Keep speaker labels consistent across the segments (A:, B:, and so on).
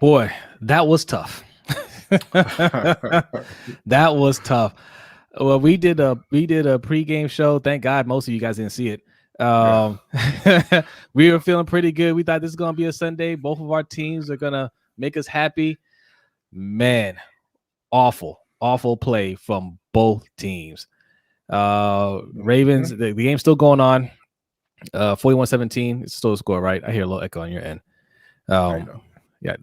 A: Boy, that was tough. That was tough. Well, we did a pregame show. Thank God most of you guys didn't see it. We were feeling pretty good. We thought this is gonna be a Sunday. Both of our teams are gonna make us happy. Man, awful play from both teams. Ravens, the game's still going on. 41-17. It's still a score, right? I hear a little echo on your end. Yeah.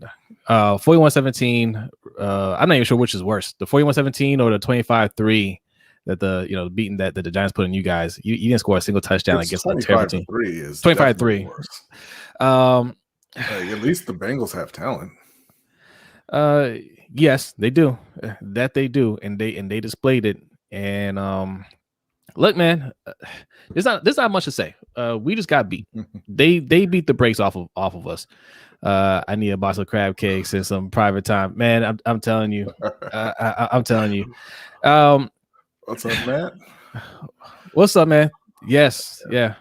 A: 41-17. I'm not even sure which is worse, the 41-17 or the 25-3 that the beating that the Giants put in you guys. You didn't score a single touchdown against a terrible team. 25-3.
B: At least the Bengals have talent.
A: Yes, they do. That they do, and they displayed it. And look, man, there's not much to say. We just got beat. They beat the brakes off of us. I need a box of crab cakes and some private time, man. I'm telling you. I'm telling you.
B: What's up, Matt?
A: What's up, man? Yes, yeah.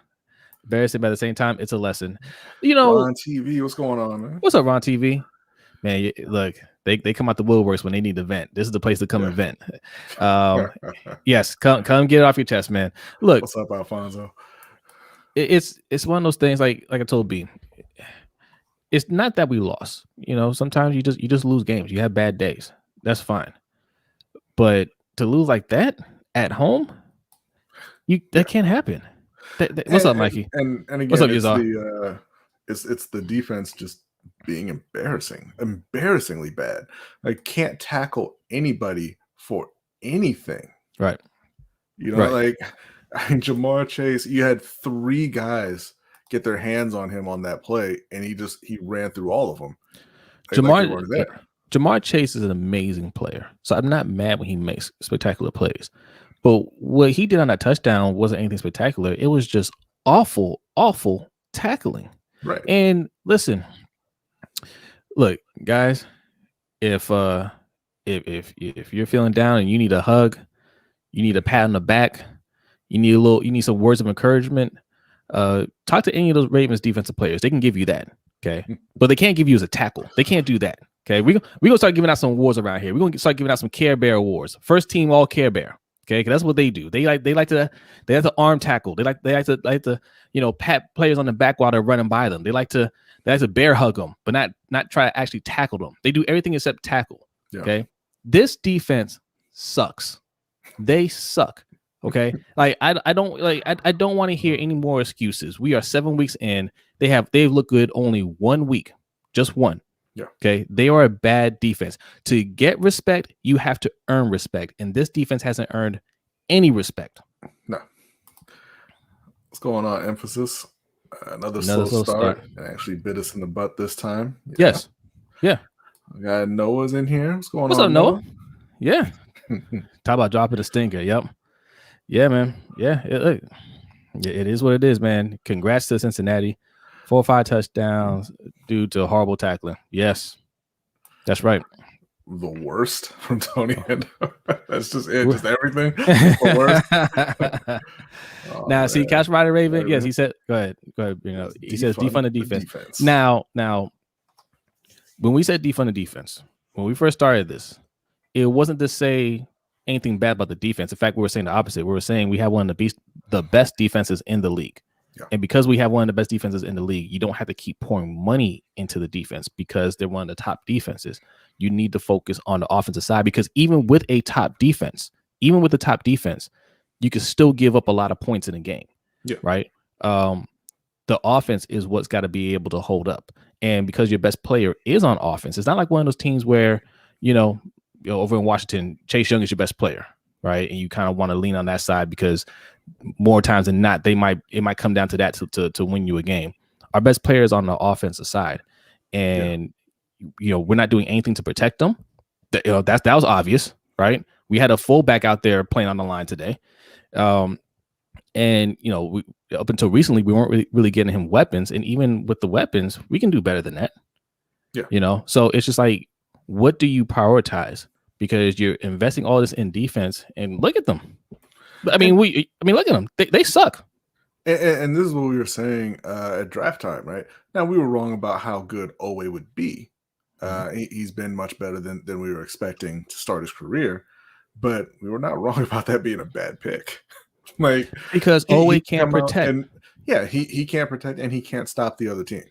A: Embarrassing, but at the same time, it's a lesson.
B: Ron TV, what's going on, man?
A: What's up, Ron TV? Man, look, they come out the woodworks when they need to vent. This is the place to come and vent. Yes, come get it off your chest, man. Look,
B: what's up, Alfonso?
A: It's one of those things like I told B. It's not that we lost. Sometimes you just lose games. You have bad days. That's fine. But to lose like that at home, that can't happen. What's up, Mikey?
B: And again,
A: what's up,
B: it's the defense just being embarrassingly bad. Like, can't tackle anybody for anything.
A: Right.
B: Like, Jamar Chase, you had 3 guys get their hands on him on that play, and he ran through all of them.
A: Jamar Chase is an amazing player, so I'm not mad when he makes spectacular plays. But what he did on that touchdown wasn't anything spectacular. It was just awful tackling.
B: Right.
A: And listen, look, guys, if you're feeling down and you need a hug, you need a pat on the back, you need some words of encouragement, talk to any of those Ravens defensive players. They can give you that, okay? But they can't give you as a tackle. They can't do that, okay? We're gonna start giving out some awards around here. We're gonna start giving out some Care Bear awards. First team all Care Bear, okay? Because that's what they do. They like to arm tackle. They like to pat players on the back while they're running by them. They like to bear hug them, but not try to actually tackle them. They do everything except tackle.
B: Yeah.
A: Okay, this defense sucks. They suck. Okay, like I don't want to hear any more excuses. We are 7 weeks in. They've looked good only 1 week, just one.
B: Yeah.
A: Okay, they are a bad defense. To get respect, you have to earn respect, and this defense hasn't earned any respect.
B: No. What's going on? Emphasis. Another slow start. It actually bit us in the butt this time.
A: Yeah. Yes. Yeah.
B: We got Noah's in here. What's going on?
A: What's up, Noah? Yeah. Talk about dropping a stinker. Yep. Yeah, man. Yeah. It is what it is, man. Congrats to Cincinnati. 4 or 5 touchdowns due to horrible tackling. Yes. That's right.
B: The worst from Tony. That's just it. Just everything. The worst.
A: Now, see, Cash Rider Raven. Yes, he said. Go ahead. He says defund the defense. Now, when we said defund the defense, when we first started this, it wasn't to say anything bad about the defense. In fact, we were saying the opposite. We were saying we have one of the best defenses in the league. Yeah. And because we have one of the best defenses in the league, you don't have to keep pouring money into the defense because they're one of the top defenses. You need to focus on the offensive side because even with the top defense, you can still give up a lot of points in a game.
B: Yeah.
A: Right. The offense is what's got to be able to hold up. And because your best player is on offense, it's not like one of those teams where, over in Washington, Chase Young is your best player, right? And you kind of want to lean on that side because more times than not, it might come down to that to win you a game. Our best player is on the offensive side, and we're not doing anything to protect them. That was obvious, right? We had a fullback out there playing on the line today, and up until recently, we weren't really getting him weapons, and even with the weapons, we can do better than that.
B: Yeah,
A: so it's just like, what do you prioritize? Because you're investing all this in defense, and look at them. I mean, look at them. They suck.
B: And this is what we were saying at draft time, right? Now, we were wrong about how good Owe would be. He's been much better than we were expecting to start his career, but we were not wrong about that being a bad pick. Like,
A: because
B: he
A: Owe can't protect.
B: and yeah, he can't protect and he can't stop the other team.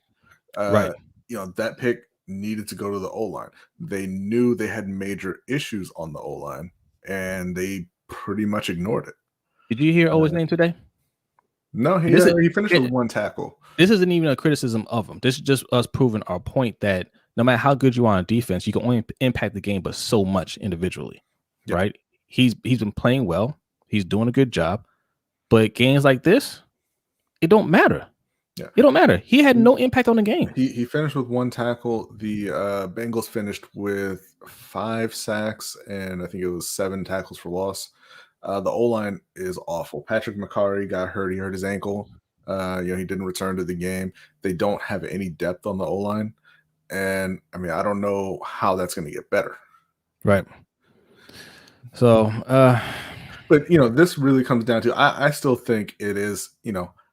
A: Right.
B: That pick needed to go to the O-line. They knew they had major issues on the O-line, and they pretty much ignored it.
A: Did you hear Owe's name today?
B: No, he finished with one tackle.
A: This isn't even a criticism of him. This is just us proving our point that no matter how good you are on defense, you can only impact the game but so much individually, right? He's been playing well. He's doing a good job. But games like this, it don't matter. Yeah. It don't matter. He had no impact on the game.
B: He finished with one tackle. The Bengals finished with 5 sacks and I think it was 7 tackles for loss. The O-line is awful. Patrick McCarry got hurt. He hurt his ankle. He didn't return to the game. They don't have any depth on the O-line. And I mean, I don't know how that's going to get better.
A: Right. So,
B: but this really comes down to, I still think it is,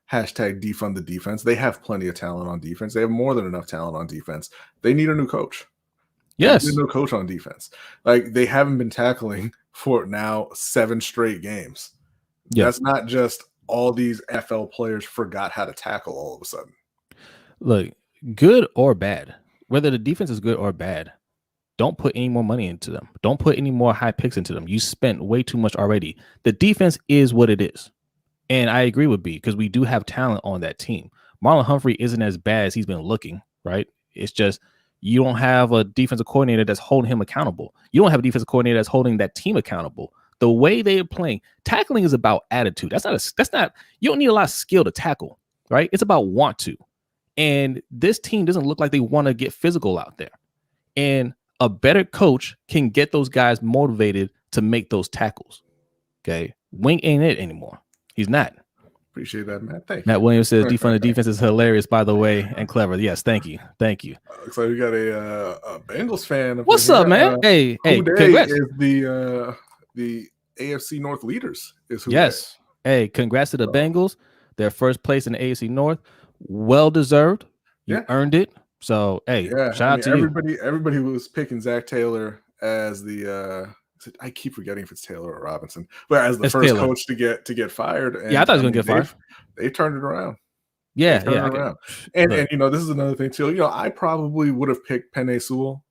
B: hashtag defund the defense. They have plenty of talent on defense. They have more than enough talent on defense. They need a new coach.
A: Yes.
B: There's no coach on defense. Like, they haven't been tackling for now 7 straight games. Yeah. That's not just all these NFL players forgot how to tackle all of a sudden.
A: Look, good or bad, whether the defense is good or bad, don't put any more money into them. Don't put any more high picks into them. You spent way too much already. The defense is what it is. And I agree with B, because we do have talent on that team. Marlon Humphrey isn't as bad as he's been looking, right? It's just you don't have a defensive coordinator that's holding him accountable. You don't have a defensive coordinator that's holding that team accountable. The way they are playing, tackling is about attitude. That's not, you don't need a lot of skill to tackle, right? It's about want to. And this team doesn't look like they want to get physical out there. And a better coach can get those guys motivated to make those tackles. Okay. Wink ain't it anymore. He's not.
B: Appreciate that, Matt. Thank you.
A: Matt Williams says defund the defense is hilarious, by the way, and clever. Yes, thank you. Thank you.
B: Looks like we got a Bengals fan.
A: What's up, man? Hey, congrats.
B: Is the AFC North leaders. Is who?
A: Yes. Hey, congrats to the Bengals. Their first place in the AFC North. Well deserved. You earned it. So, hey, shout out to
B: everybody. Everybody was picking Zach Taylor as the I keep forgetting if it's Taylor or Robinson, but as the first coach to get fired. And,
A: I thought he was going to get fired.
B: They turned it around.
A: Yeah,
B: And this is another thing too. I probably would have picked Penei Sewell,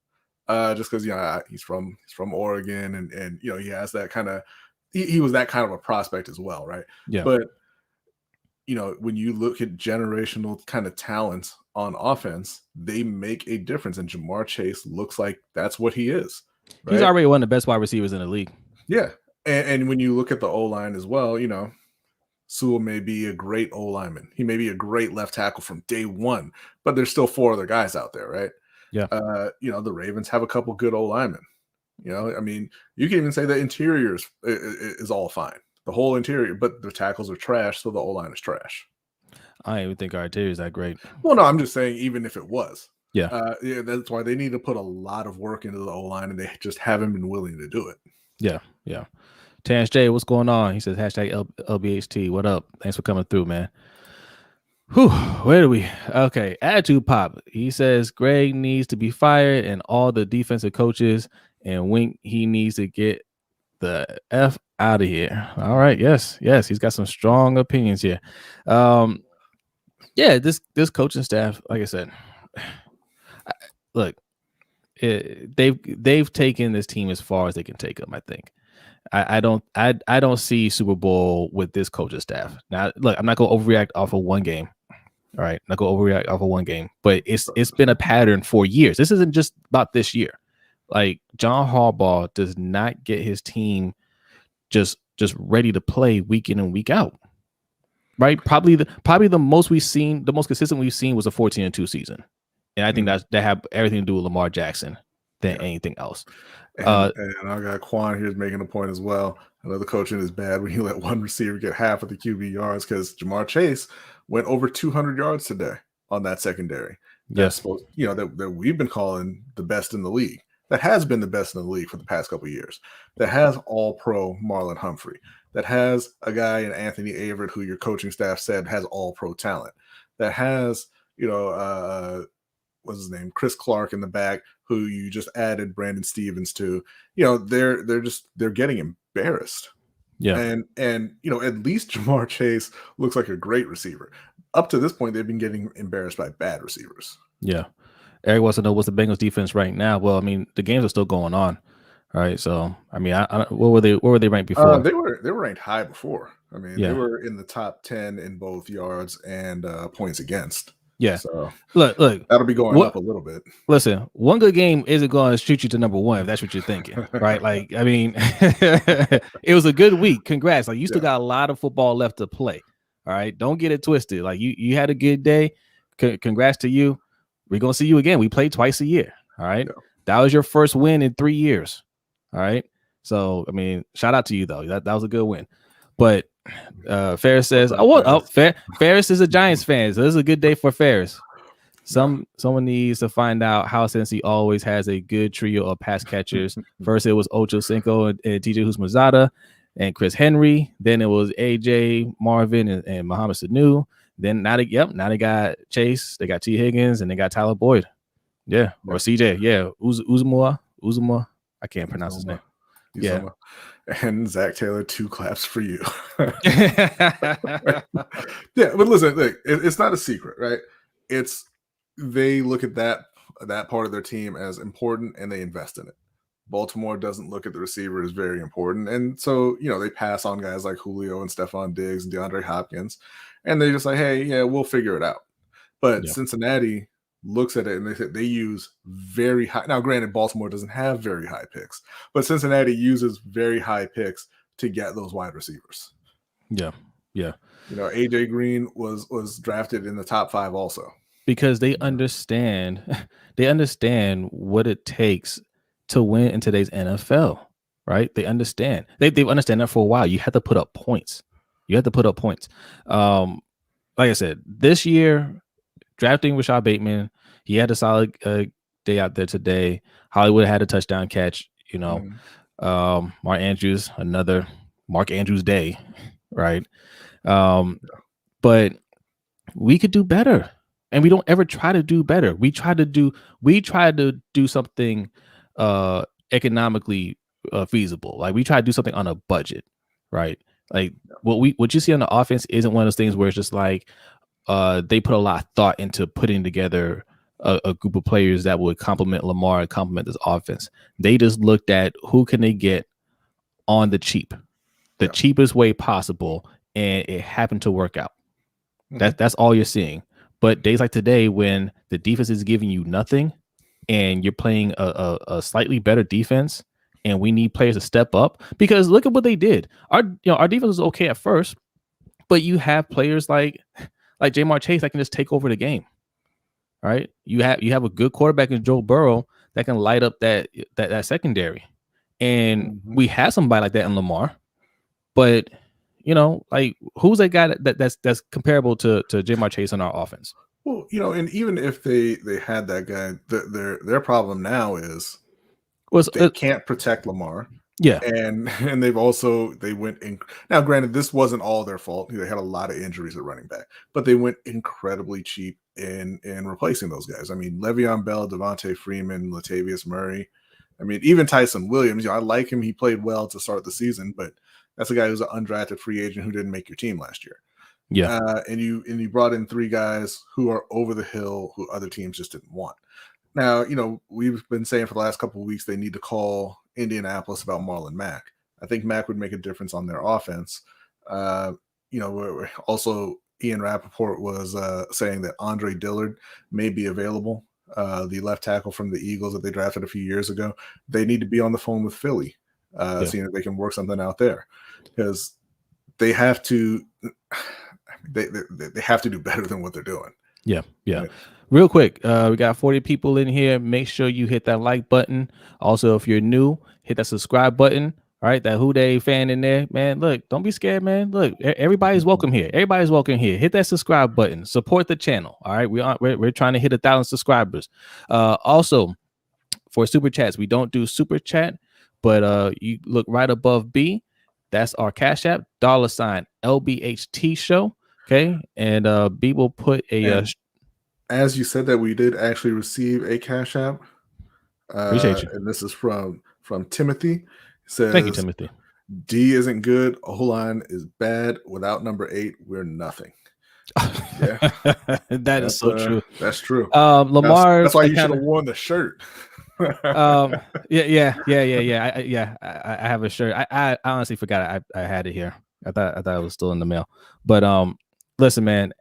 B: just because he's from Oregon, and he has that kind of he was that kind of a prospect as well, right?
A: Yeah.
B: But when you look at generational kind of talents on offense, they make a difference, and Ja'Marr Chase looks like that's what he is. Right?
A: He's already one of the best wide receivers in the league.
B: Yeah. And when you look at the O-line as well, Sewell may be a great O-lineman. He may be a great left tackle from day one, but there's still 4 other guys out there, right?
A: Yeah.
B: The Ravens have a couple good O-linemen. I mean, you can even say the interior is all fine. The whole interior, but the tackles are trash, so the O-line is trash.
A: I don't even think our interior is that great.
B: Well, no, I'm just saying even if it was.
A: Yeah.
B: That's why they need to put a lot of work into the O-line, and they just haven't been willing to do it.
A: Yeah, yeah. Terrence J, what's going on? He says hashtag LBHT. What up? Thanks for coming through, man. Whew, where do we? Okay, attitude pop. He says Greg needs to be fired, and all the defensive coaches, and Wink, he needs to get the F out of here. All right, yes, he's got some strong opinions here. Yeah, this coaching staff, like I said, look, they've taken this team as far as they can take them. I think. I don't see Super Bowl with this coaching staff. Now, look, I'm not going to overreact off of one game. All right, not going to overreact off of one game, but it's been a pattern for years. This isn't just about this year. Like, John Harbaugh does not get his team just ready to play week in and week out. Right? Probably the most consistent we've seen was a 14-2 season. And I think that had everything to do with Lamar Jackson than anything else.
B: And I got Quan here making a point as well. I know the coaching is bad when you let one receiver get half of the QB yards, because Ja'Marr Chase went over 200 yards today on that secondary.
A: Yes.
B: That we've been calling the best in the league. That has been the best in the league for the past couple of years. That has all-pro Marlon Humphrey. That has a guy in Anthony Averett who your coaching staff said has all-pro talent. That has, what's his name, Chris Clark in the back, who you just added Brandon Stevens to, they're getting embarrassed.
A: Yeah.
B: And at least Jamar Chase looks like a great receiver. Up to this point, they've been getting embarrassed by bad receivers.
A: Yeah. Eric wants to know what's the Bengals defense right now. Well, I mean, the games are still going on. All right. So, I mean, what were they ranked before?
B: They were ranked high before. I mean, they
A: Yeah.
B: were in the top 10 in both yards and points against.
A: Yeah.
B: So
A: Look,
B: that'll be going up a little bit.
A: Listen, one good game isn't going to shoot you to number one if that's what you're thinking, right? Like, I mean, it was a good week. Congrats. Like, you still got a lot of football left to play. All right. Don't get it twisted. Like, you had a good day. Congrats to you. We're going to see you again. We play twice a year. All right. Yeah. That was your first win in 3 years. All right. So, I mean, shout out to you, though. That was a good win. But Ferris says, Ferris is a Giants fan. So this is a good day for Ferris. Someone needs to find out how Cincy always has a good trio of pass catchers. First, it was Ocho Cinco and TJ Husmazada and Chris Henry. Then it was AJ Marvin and Muhammad Sanu. Then now they got Chase. They got T. Higgins and they got Tyler Boyd. Yeah, or CJ. Yeah, Uzuma. I can't pronounce his name.
B: Yeah, and Zach Taylor, 2 claps for you. Yeah, but listen, look, it's not a secret, right? They look at that part of their team as important and they invest in it. Baltimore doesn't look at the receiver as very important. And so, they pass on guys like Julio and Stephon Diggs and DeAndre Hopkins. And they just like, hey, yeah, we'll figure it out. But Cincinnati looks at it and they use very high. Now, granted, Baltimore doesn't have very high picks, but Cincinnati uses very high picks to get those wide receivers.
A: Yeah. Yeah.
B: AJ Green was drafted in the top 5 also.
A: Because they understand what it takes to win in today's NFL, right? They understand. They've understand that for a while. You have to put up points. Like I said, this year, drafting Rashad Bateman, he had a solid day out there today. Hollywood had a touchdown catch. Mark Andrews, another Mark Andrews day, right? But we could do better. And we don't ever try to do better. We try to do something economically feasible. Like we try to do something on a budget, right? Like what you see on the offense isn't one of those things where it's just like they put a lot of thought into putting together a group of players that would complement Lamar and complement this offense. They just looked at who can they get on the cheapest way possible, and it happened to work out. That's all you're seeing. But days like today, when the defense is giving you nothing and you're playing a slightly better defense and we need players to step up, because look at what they did. Our defense was okay at first, but you have players like Jamar Chase that can just take over the game. All right. You have a good quarterback in Joe Burrow that can light up that secondary. And we have somebody like that in Lamar. But like who's that guy that's comparable to Jamar Chase on our offense?
B: Well, and even if they had that guy, their problem now is they can't protect Lamar.
A: Yeah,
B: and they went in. Now, granted, this wasn't all their fault. They had a lot of injuries at running back, but they went incredibly cheap in replacing those guys. I mean, Le'Veon Bell, Devontae Freeman, Latavius Murray. I mean, even Tyson Williams. I like him. He played well to start the season, but that's a guy who's an undrafted free agent who didn't make your team last year.
A: Yeah.
B: And you brought in 3 guys who are over the hill who other teams just didn't want. Now, we've been saying for the last couple of weeks they need to call Indianapolis about Marlon Mack. I think Mack would make a difference on their offense. Also Ian Rappaport was saying that Andre Dillard may be available, the left tackle from the Eagles that they drafted a few years ago. They need to be on the phone with Philly. Seeing if they can work something out there, because they have to they have to do better than what they're doing.
A: Yeah. Right. Real quick, we got 40 people in here. Make sure you hit that like button. Also, if you're new, hit that subscribe button. All right, that Who Dey fan in there, man. Look, don't be scared, man. Look, everybody's welcome here. Everybody's welcome here. Hit that subscribe button. Support the channel. All right, we're trying to hit 1,000 subscribers. Also, for super chats, we don't do super chat. But you look right above B. That's our Cash App, $LBHT show. Okay. And B will put a.
B: As you said that we did actually receive a Cash App,
A: Appreciate you.
B: And this is from Timothy. He
A: Thank you,
B: says,
A: Timothy.
B: D isn't good. O-line is bad. Without number 8, we're nothing. Yeah,
A: That is so true.
B: That's true.
A: Lamar,
B: That's why
A: I
B: you should
A: kind
B: have
A: of
B: worn the shirt.
A: yeah. I have a shirt. I honestly forgot I had it here. I thought it was still in the mail. But listen, man,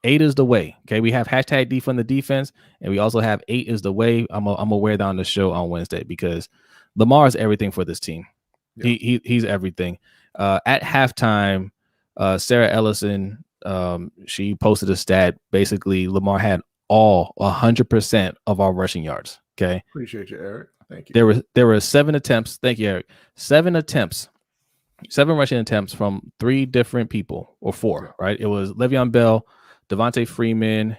A: 8 is the way. Okay, we have hashtag defund the defense, and we also have 8 is the way. I'm gonna wear that on the show on Wednesday because Lamar is everything for this team. Yeah. He's everything. At halftime, Sarah Ellison, she posted a stat. Basically, Lamar had all 100% of our rushing yards. Okay,
B: appreciate you, Eric. Thank you.
A: There were 7 attempts. Thank you, Eric. 7 attempts. 7 rushing attempts from 3 different people, or 4, right? It was Le'Veon Bell, Devontae Freeman.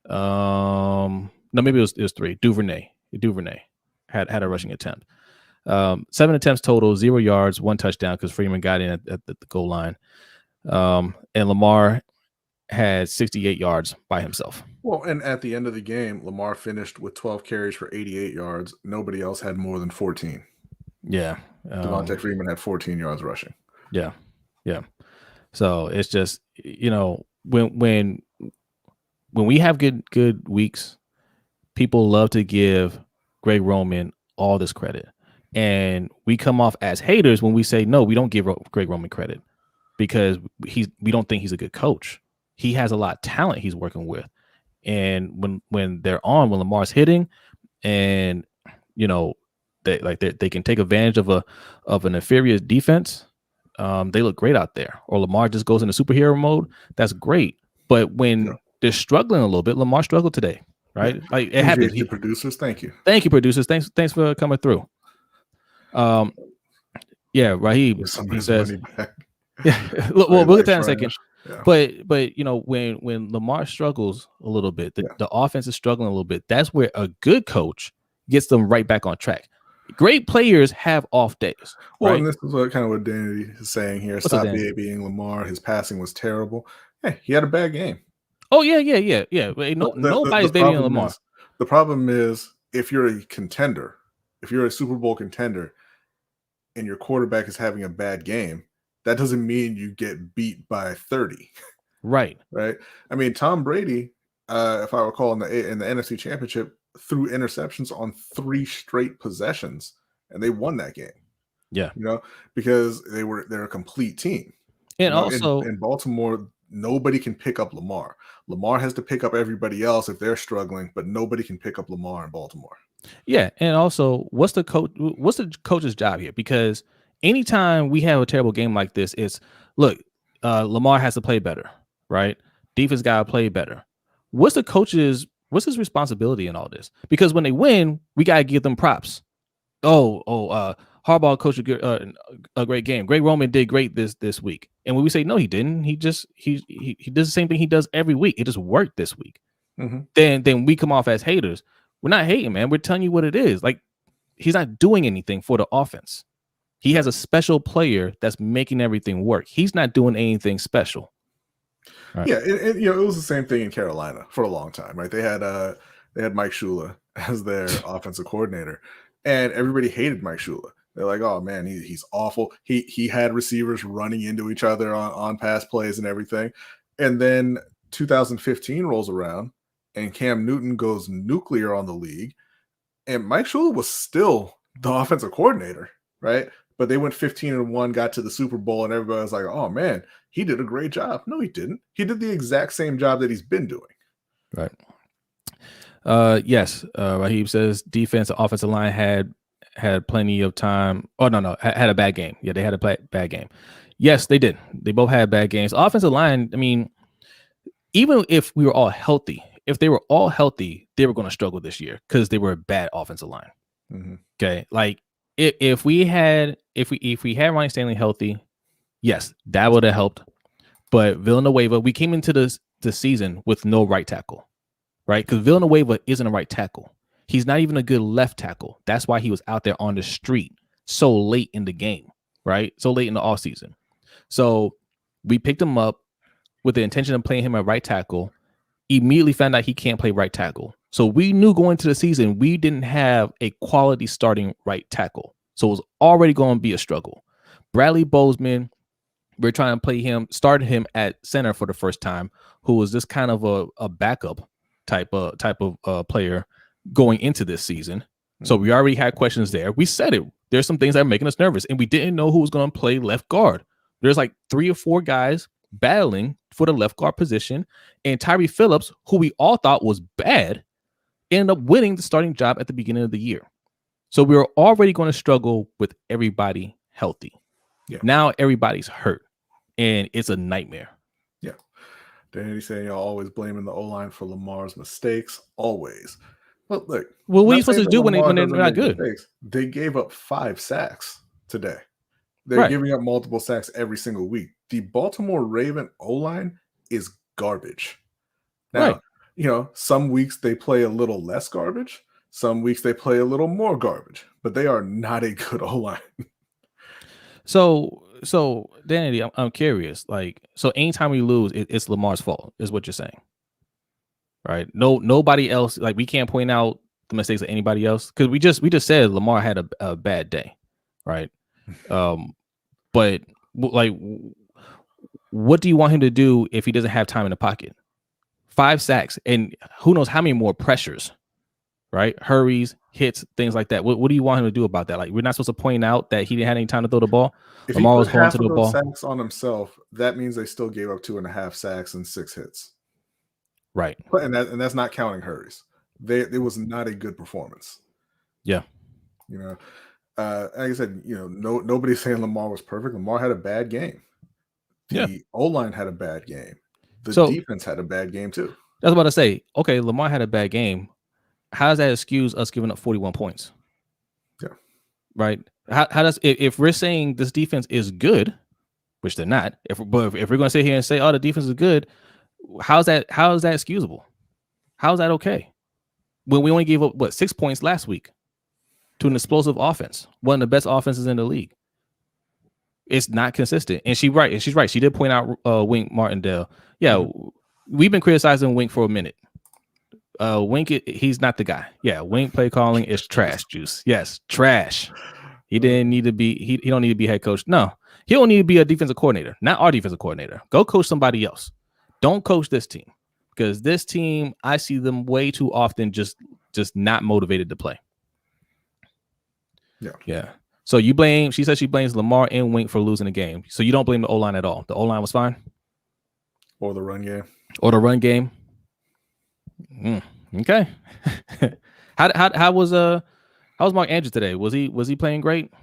A: No, maybe it was 3. Duvernay had a rushing attempt. 7 attempts total, 0 yards, 1 touchdown because Freeman got in at the goal line. And Lamar had 68 yards by himself.
B: Well, and at the end of the game, Lamar finished with 12 carries for 88 yards. Nobody else had more than 14.
A: Yeah.
B: Devontae Freeman had 14 yards rushing.
A: Yeah. So it's just, when we have good weeks, people love to give Greg Roman all this credit. And we come off as haters when we say, no, we don't give Greg Roman credit because we don't think he's a good coach. He has a lot of talent he's working with. And when Lamar's hitting and, they can take advantage of an inferior defense, they look great out there. Or Lamar just goes into superhero mode. That's great. But when they're struggling a little bit, Lamar struggled today, right?
B: Yeah.
A: Like it happens.
B: Producers, thank you.
A: Thank you, producers. Thanks for coming through. Raheem, he says, yeah. Well, we'll get to that in a second. Yeah. But when Lamar struggles a little bit, the offense is struggling a little bit. That's where a good coach gets them right back on track. Great players have off days.
B: Well,
A: right?
B: And this is what Danny is saying here. Stop being Lamar. His passing was terrible. Hey, he had a bad game.
A: Oh yeah. Nobody's babying Lamar.
B: The problem is if you're a contender, if you're a Super Bowl contender, and your quarterback is having a bad game, that doesn't mean you get beat by 30.
A: Right.
B: Right. I mean, Tom Brady, if I recall, in the NFC Championship, threw interceptions on 3 straight possessions, and they won that game.
A: Yeah.
B: Because they're a complete team.
A: And also
B: in Baltimore, nobody can pick up Lamar. Lamar has to pick up everybody else if they're struggling, but nobody can pick up Lamar in Baltimore.
A: Yeah, and also, what's the coach's job here? Because anytime we have a terrible game like this, it's Lamar has to play better, right? Defense got to play better. What's his responsibility in all this? Because when they win, we got to give them props. Harbaugh coached a great game. Greg Roman did great this week. And when we say no, he didn't. He does the same thing he does every week. It just worked this week. Mm-hmm. Then we come off as haters. We're not hating, man. We're telling you what it is. Like, he's not doing anything for the offense. He has a special player that's making everything work. He's not doing anything special.
B: Right. Yeah, it was the same thing in Carolina for a long time, right? They had Mike Shula as their offensive coordinator, and everybody hated Mike Shula. They're like, oh man, he's awful. He had receivers running into each other on pass plays and everything. And then 2015 rolls around, and Cam Newton goes nuclear on the league, and Mike Shula was still the offensive coordinator, right? But they went 15-1, got to the Super Bowl, and everybody was like, oh man, he did a great job. No, he didn't. He did the exact same job that he's been doing.
A: Right. Yes. Raheem says defense, the offensive line had plenty of time. Oh, no, had a bad game. Yeah, they had a bad game. Yes, they did. They both had bad games. Offensive line, I mean, even if we were all healthy, if they were all healthy, they were going to struggle this year because they were a bad offensive line. Mm-hmm. Okay, like if we had Ronnie Stanley healthy, yes, that would have helped. But Villanueva, we came into the season with no right tackle, right? Because Villanueva isn't a right tackle. He's not even a good left tackle. That's why he was out there on the street so late in the game, right? So late in the offseason. So we picked him up with the intention of playing him at right tackle. Immediately found out he can't play right tackle. So we knew going into the season we didn't have a quality starting right tackle. So it was already going to be a struggle. Bradley Bozeman, we're trying to started him at center for the first time, who was this kind of a backup type of player going into this season. So we already had questions there. We said it. There's some things that are making us nervous, and we didn't know who was going to play left guard. There's like 3 or 4 guys battling for the left guard position, and Tyree Phillips, who we all thought was bad, ended up winning the starting job at the beginning of the year. So we were already going to struggle with everybody healthy. Yeah. Now everybody's hurt, and it's a nightmare.
B: Yeah. Danny saying y'all always blaming the O-line for Lamar's mistakes. Always. Well, look.
A: Well, what are you supposed to do when they're not good?
B: Mistakes. They gave up 5 sacks today. They're giving up multiple sacks every single week. The Baltimore Raven O-line is garbage. Now, some weeks they play a little less garbage. Some weeks they play a little more garbage. But they are not a good O-line.
A: So Danny, I'm curious. So anytime we lose, it's Lamar's fault, is what you're saying, right? Nobody else. We can't point out the mistakes of anybody else because we just said Lamar had a bad day, right? But what do you want him to do if he doesn't have time in the pocket? 5 sacks and who knows how many more pressures, right? Hurries, hits, things like that. What do you want him to do about that? We're not supposed to point out that he didn't have any time to throw the ball.
B: If Lamar was holding to the ball. Sacks on himself, that means they still gave up 2.5 sacks and 6 hits.
A: Right.
B: And that's not counting hurries. It was not a good performance.
A: Yeah.
B: Like I said, nobody's saying Lamar was perfect. Lamar had a bad game. The O-line had a bad game. The defense had a bad game too.
A: I was about to say, okay, Lamar had a bad game. How does that excuse us giving up 41 points?
B: Yeah.
A: Right. How does if we're saying this defense is good, which they're not, if we're going to sit here and say, oh, the defense is good, how is that excusable? How is that okay? When we only gave up 6 points last week to an explosive offense, one of the best offenses in the league. It's not consistent. And she's right. She did point out Wink Martindale. Yeah, we've been criticizing Wink for a minute. Wink, he's not the guy. Yeah, Wink play calling is trash juice. Yes, trash. He didn't need to be. He don't need to be head coach. No, he don't need to be a defensive coordinator. Not our defensive coordinator. Go coach somebody else. Don't coach this team because this team, I see them way too often just not motivated to play. Yeah. So she said she blames Lamar and Wink for losing the game. So you don't blame the O-line at all. The O-line was fine.
B: Or the run
A: game. Okay. How was Mark Andrews today? Was he playing great?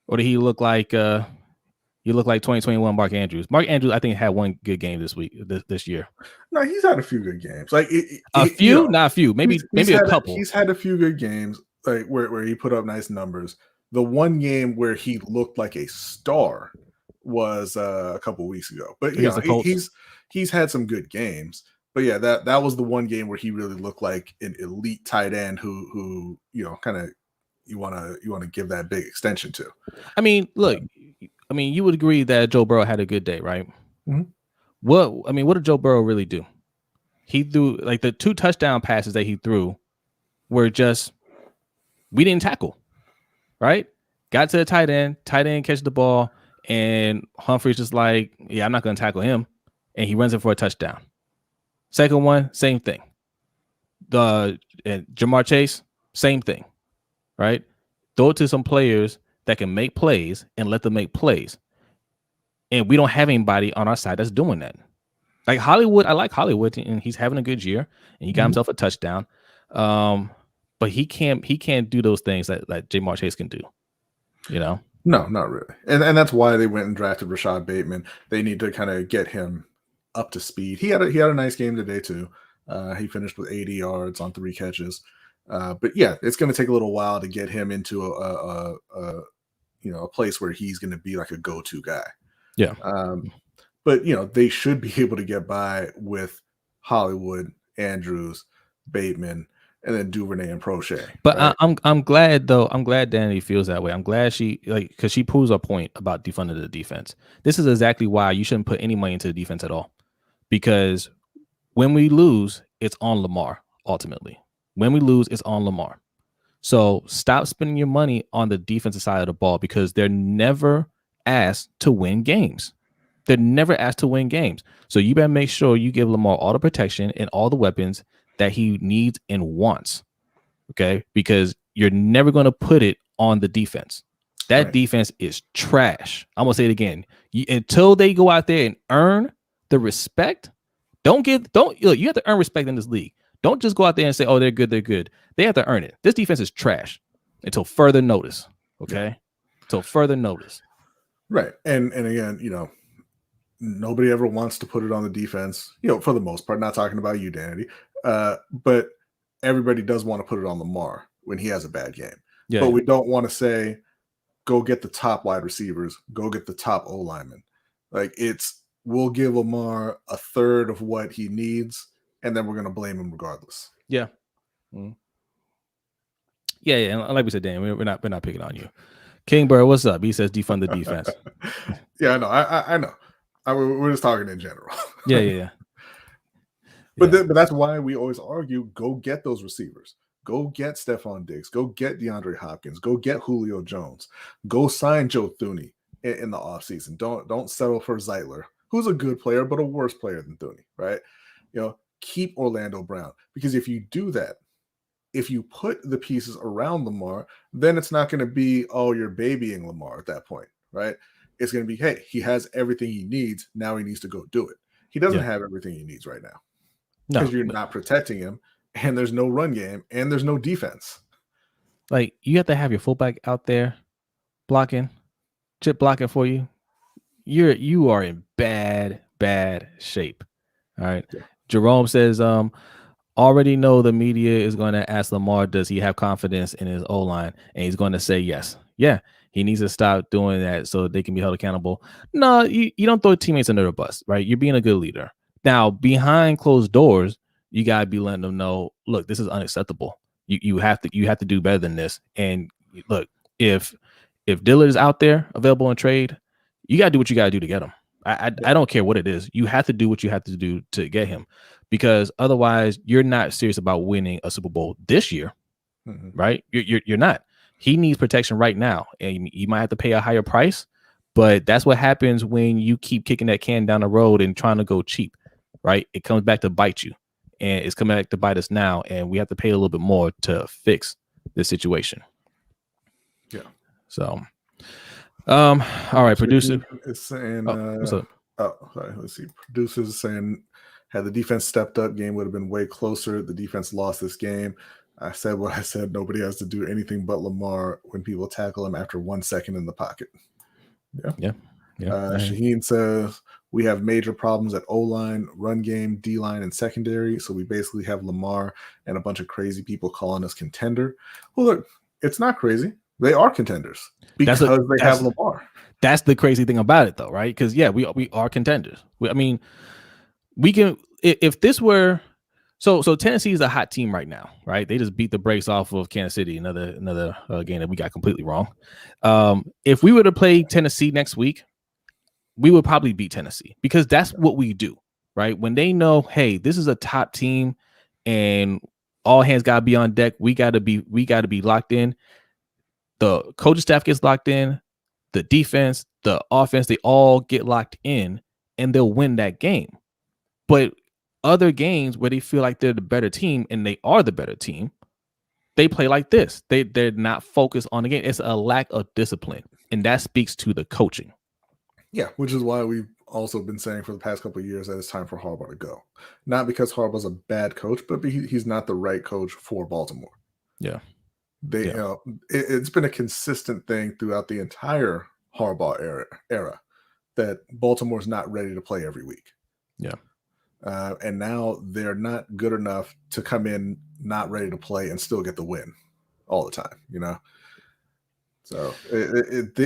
A: Or did he look like 2021 Mark Andrews? Mark Andrews, I think, had one good game this year.
B: No, he's had a few good games.
A: Not a few. Maybe a couple.
B: He's had a few good games. Where he put up nice numbers. The one game where he looked like a star was a couple weeks ago. But he's had some good games. But yeah, that was the one game where he really looked like an elite tight end who kind of you want to give that big extension to.
A: I mean, look, you would agree that Joe Burrow had a good day, right?
B: Mm-hmm.
A: What did Joe Burrow really do? He threw the 2 touchdown passes that he threw were just. We didn't tackle, right? Got to the tight end catches the ball, and Humphrey's just like, yeah, I'm not going to tackle him. And he runs it for a touchdown. Second one, same thing. Jamar Chase, same thing, right? Throw it to some players that can make plays and let them make plays. And we don't have anybody on our side that's doing that. Like Hollywood, I like Hollywood, and he's having a good year, and he got himself a touchdown. But he can't do those things that Jamar Chase can do, No,
B: not really. And that's why they went and drafted Rashad Bateman. They need to kind of get him up to speed. He had a nice game today too. He finished with 80 yards on 3 catches. But yeah, it's going to take a little while to get him into a place where he's going to be like a go-to guy.
A: Yeah.
B: But they should be able to get by with Hollywood, Andrews, Bateman, and then Duvernay and Prochet.
A: But right? I'm glad though. I'm glad Danny feels that way. I'm glad because she proves a point about defunding the defense. This is exactly why you shouldn't put any money into the defense at all. Because when we lose, it's on Lamar ultimately. When we lose, it's on Lamar. So stop spending your money on the defensive side of the ball because they're never asked to win games. They're never asked to win games. So you better make sure you give Lamar all the protection and all the weapons that he needs and wants. Okay? Because you're never going to put it on the defense. That defense is trash. I'm going to say it again. Until they go out there and earn the respect, look, you have to earn respect in this league. Don't just go out there and say, oh, they're good, they're good. They have to earn it. This defense is trash until further notice. Okay? Until further notice.
B: Right. And again, nobody ever wants to put it on the defense, for the most part, not talking about you, Danity. But everybody does want to put it on Lamar when he has a bad game. Yeah, but we don't want to say, go get the top wide receivers, go get the top O linemen. Like we'll give Lamar a third of what he needs, and then we're going to blame him regardless.
A: Yeah. Mm-hmm. Yeah. And like we said, Dan, we're not picking on you. Kingbird, what's up? He says defund the defense.
B: Yeah, I know. I know. We're just talking in general.
A: Yeah.
B: But that's why we always argue, go get those receivers. Go get Stephon Diggs. Go get DeAndre Hopkins. Go get Julio Jones. Go sign Joe Thuney in the offseason. Don't settle for Zeitler, who's a good player, but a worse player than Thuney, right? Keep Orlando Brown. Because if you do that, if you put the pieces around Lamar, then it's not going to be, oh, you're babying Lamar at that point, right? It's going to be, hey, he has everything he needs. Now he needs to go do it. He doesn't have everything he needs right now because you're not protecting him, and there's no run game, and there's no defense.
A: Like, you have to have your fullback out there chip blocking for you. You are in bad shape. All right. Yeah. Jerome says, already know the media is going to ask Lamar, does he have confidence in his O-line? And he's going to say yes. Yeah, he needs to stop doing that so they can be held accountable. No, you don't throw teammates under the bus, right? You're being a good leader. Now, behind closed doors, you got to be letting them know, look, this is unacceptable. You have to do better than this. And look, if Dillard is out there available in trade, you got to do what you got to do to get him. I don't care what it is. You have to do what you have to do to get him, because otherwise you're not serious about winning a Super Bowl this year, right? You're not. He needs protection right now, and you might have to pay a higher price, but that's what happens when you keep kicking that can down the road and trying to go cheap, right? It comes back to bite you, and it's coming back to bite us now, and we have to pay a little bit more to fix this situation.
B: Yeah.
A: So, all right, producer
B: is saying,
A: what's up?
B: Sorry, let's see. Producers saying, had the defense stepped up, game would have been way closer. The defense lost this game. I said what I said. Nobody has to do anything but Lamar when people tackle him after 1 second in the pocket. Yeah. Shaheen says, we have major problems at O-line, run game, D-line, and secondary. So we basically have Lamar and a bunch of crazy people calling us contender. Well, look, it's not crazy. They are contenders because they have Lamar.
A: That's the crazy thing about it, though, right? Because, yeah, we are contenders. We can, if this were, so Tennessee is a hot team right now, right? They just beat the brakes off of Kansas City, another game that we got completely wrong. If we were to play Tennessee next week, we would probably beat Tennessee because that's what we do, right? When they know, hey, this is a top team and all hands got to be on deck, we got to be locked in. The coaching staff gets locked in, the defense, the offense, they all get locked in, and they'll win that game. But other games where they feel like they're the better team and they are the better team, they play like this. They're not focused on the game. It's a lack of discipline, and that speaks to the coaching.
B: Yeah, which is why we've also been saying for the past couple of years that it's time for Harbaugh to go. Not because Harbaugh's a bad coach, but he's not the right coach for Baltimore.
A: Yeah.
B: It's been a consistent thing throughout the entire Harbaugh era that Baltimore's not ready to play every week.
A: Yeah.
B: And now they're not good enough to come in not ready to play and still get the win all the time, So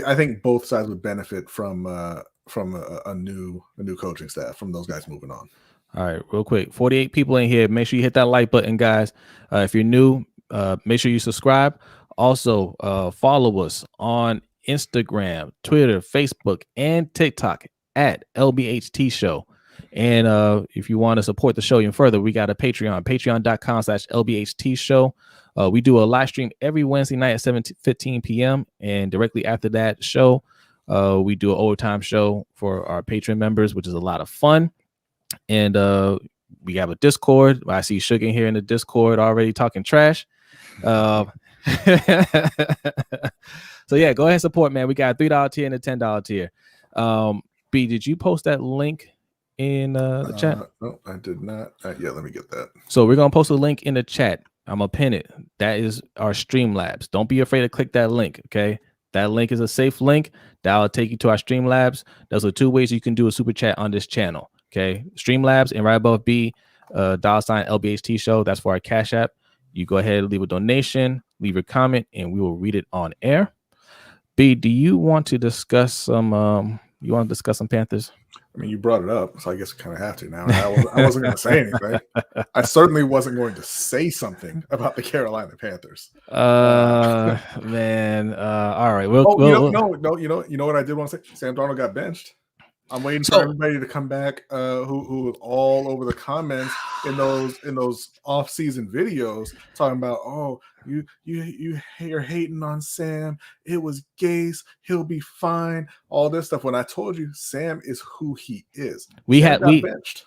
B: I think both sides would benefit from a new coaching staff, from those guys moving on.
A: All right, real quick, 48 people in here. Make sure you hit that like button, guys. If you're new, make sure you subscribe. Also, follow us on Instagram, Twitter, Facebook, and TikTok at LBHT Show. And if you want to support the show even further, we got a patreon.com/LBHT show. We do a live stream every Wednesday night at 7:15 p.m. And directly after that show, we do an overtime show for our Patreon members, which is a lot of fun. And we have a Discord. I see Sugar here in the Discord already talking trash. So yeah, go ahead and support, man. We got a $3 tier and a $10 tier. B, did you post that link in the chat?
B: No, I did not. Yeah, let me get that.
A: So we're gonna post a link in the chat. I'm gonna pin it. That is our Streamlabs. Don't be afraid to click that link. Okay, that link is a safe link that'll take you to our Streamlabs. Those are 2 ways you can do a super chat on this channel. Okay, Streamlabs, and right above B, $LBHT show. That's for our Cash App. You go ahead and leave a donation, leave a comment, and we will read it on air. B, do you want to discuss some? You want to discuss some Panthers?
B: I mean, you brought it up, so I guess I kind of have to now. I wasn't going to say anything. I certainly wasn't going to say something about the Carolina Panthers.
A: Man. All right.
B: You know what I did want to say? Sam Darnold got benched. I'm waiting for everybody to come back. Who was all over the comments in those off-season videos talking about, oh, you're hating on Sam. It was Gase. He'll be fine. All this stuff. When I told you, Sam is who he is. We had benched.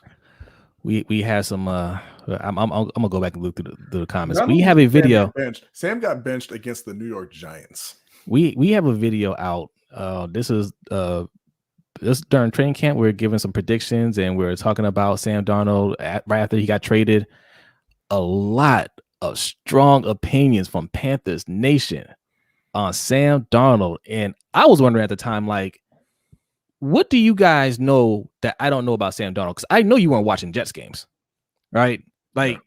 A: We had some. I'm gonna go back and look through the comments. We have a video.
B: Sam got benched against the New York Giants.
A: We have a video out. This is this during training camp. We're giving some predictions and we're talking about Sam Darnold right after he got traded. A lot of strong opinions from Panthers Nation on Sam Darnold, and I was wondering at the time, like, what do you guys know that I don't know about Sam Darnold? Because I know you weren't watching Jets games, right? Like,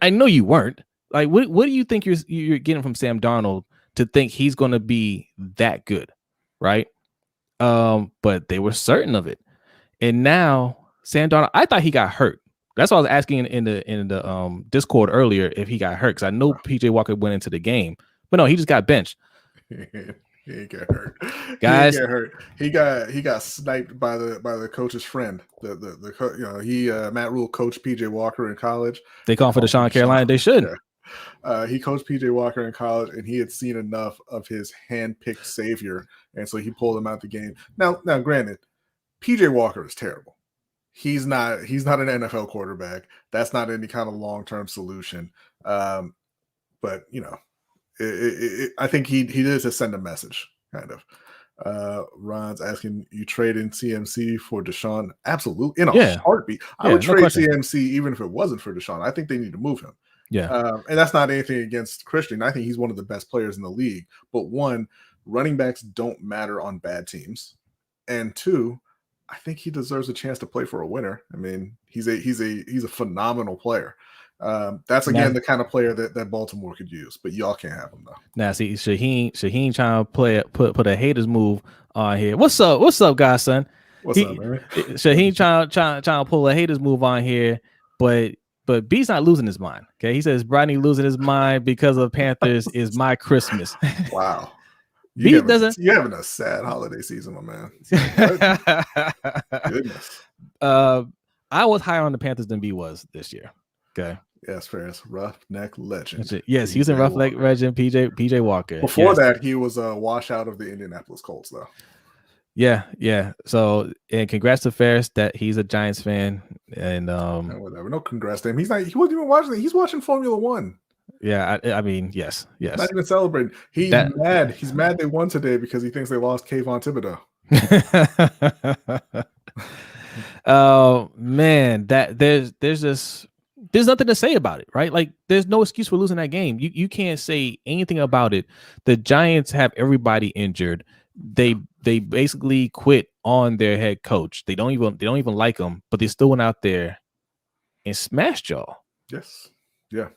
A: I know you weren't. Like, what do you think you're getting from Sam Darnold to think he's going to be that good, right? But they were certain of it, and now Sam Darnold, I thought he got hurt. That's why I was asking in the Discord earlier if he got hurt, because I know PJ Walker went into the game, but no, he just got benched.
B: He didn't get hurt,
A: guys.
B: He got sniped by the coach's friend. Matt Rule coached PJ Walker in college.
A: They call for Deshaun Carolina. They should.
B: Yeah. He coached PJ Walker in college, and he had seen enough of his hand-picked savior, and so he pulled him out the game. Now, granted, PJ Walker is terrible. He's not an NFL quarterback. That's not any kind of long-term solution. But you know, I think he did to send a message, kind of. Ron's asking, you trade in CMC for Deshaun? Absolutely, in a heartbeat. I would trade CMC even if it wasn't for Deshaun. I think they need to move him.
A: Yeah,
B: and that's not anything against Christian. I think he's one of the best players in the league. But one, running backs don't matter on bad teams, and two, I think he deserves a chance to play for a winner. I mean, he's a phenomenal player. That's again the kind of player that Baltimore could use, but y'all can't have him though. Now,
A: see, Shaheen trying to put a haters move on here. What's up, guys, son?
B: What's up, man?
A: Shaheen trying to pull a haters move on here, but B's not losing his mind. Okay, he says Brodny losing his mind because of Panthers is my Christmas.
B: Wow.
A: You're having
B: a sad holiday season, my man. Goodness.
A: I was higher on the Panthers than B was this year. Okay.
B: Yes, fair. Roughneck legend.
A: Yes, he was in Roughneck legend. PJ Walker.
B: Before that, he was a washout of the Indianapolis Colts, though.
A: Yeah. So, and congrats to Ferris that he's a Giants fan. And
B: whatever. No congrats to him. He wasn't even watching it. He's watching Formula One.
A: Yeah, I mean, yes.
B: Not even celebrating. He's mad. He's mad they won today because he thinks they lost Kayvon Thibodeau.
A: Oh man, there's nothing to say about it, right? Like, there's no excuse for losing that game. You can't say anything about it. The Giants have everybody injured. They basically quit on their head coach. They don't even like him, but they still went out there and smashed y'all.
B: Yes. Yeah.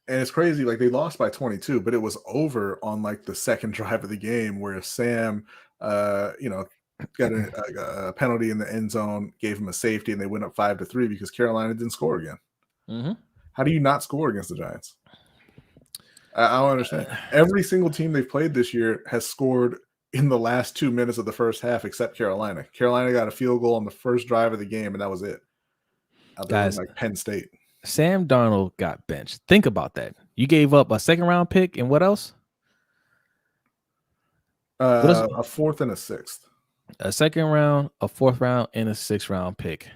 B: And it's crazy, like they lost by 22, but it was over on like the second drive of the game where Sam, got a penalty in the end zone, gave him a safety, and they went up 5-3 because Carolina didn't score again.
A: Mm-hmm.
B: How do you not score against the Giants? I don't understand. Every single team they've played this year has scored in the last 2 minutes of the first half, except Carolina. Carolina got a field goal on the first drive of the game, and that was it. Other than
A: Guys,
B: like Penn State.
A: Sam Darnold got benched. Think about that. You gave up a second round pick and what else? What else?
B: A fourth and a sixth.
A: A second round, a fourth round, and a sixth round pick.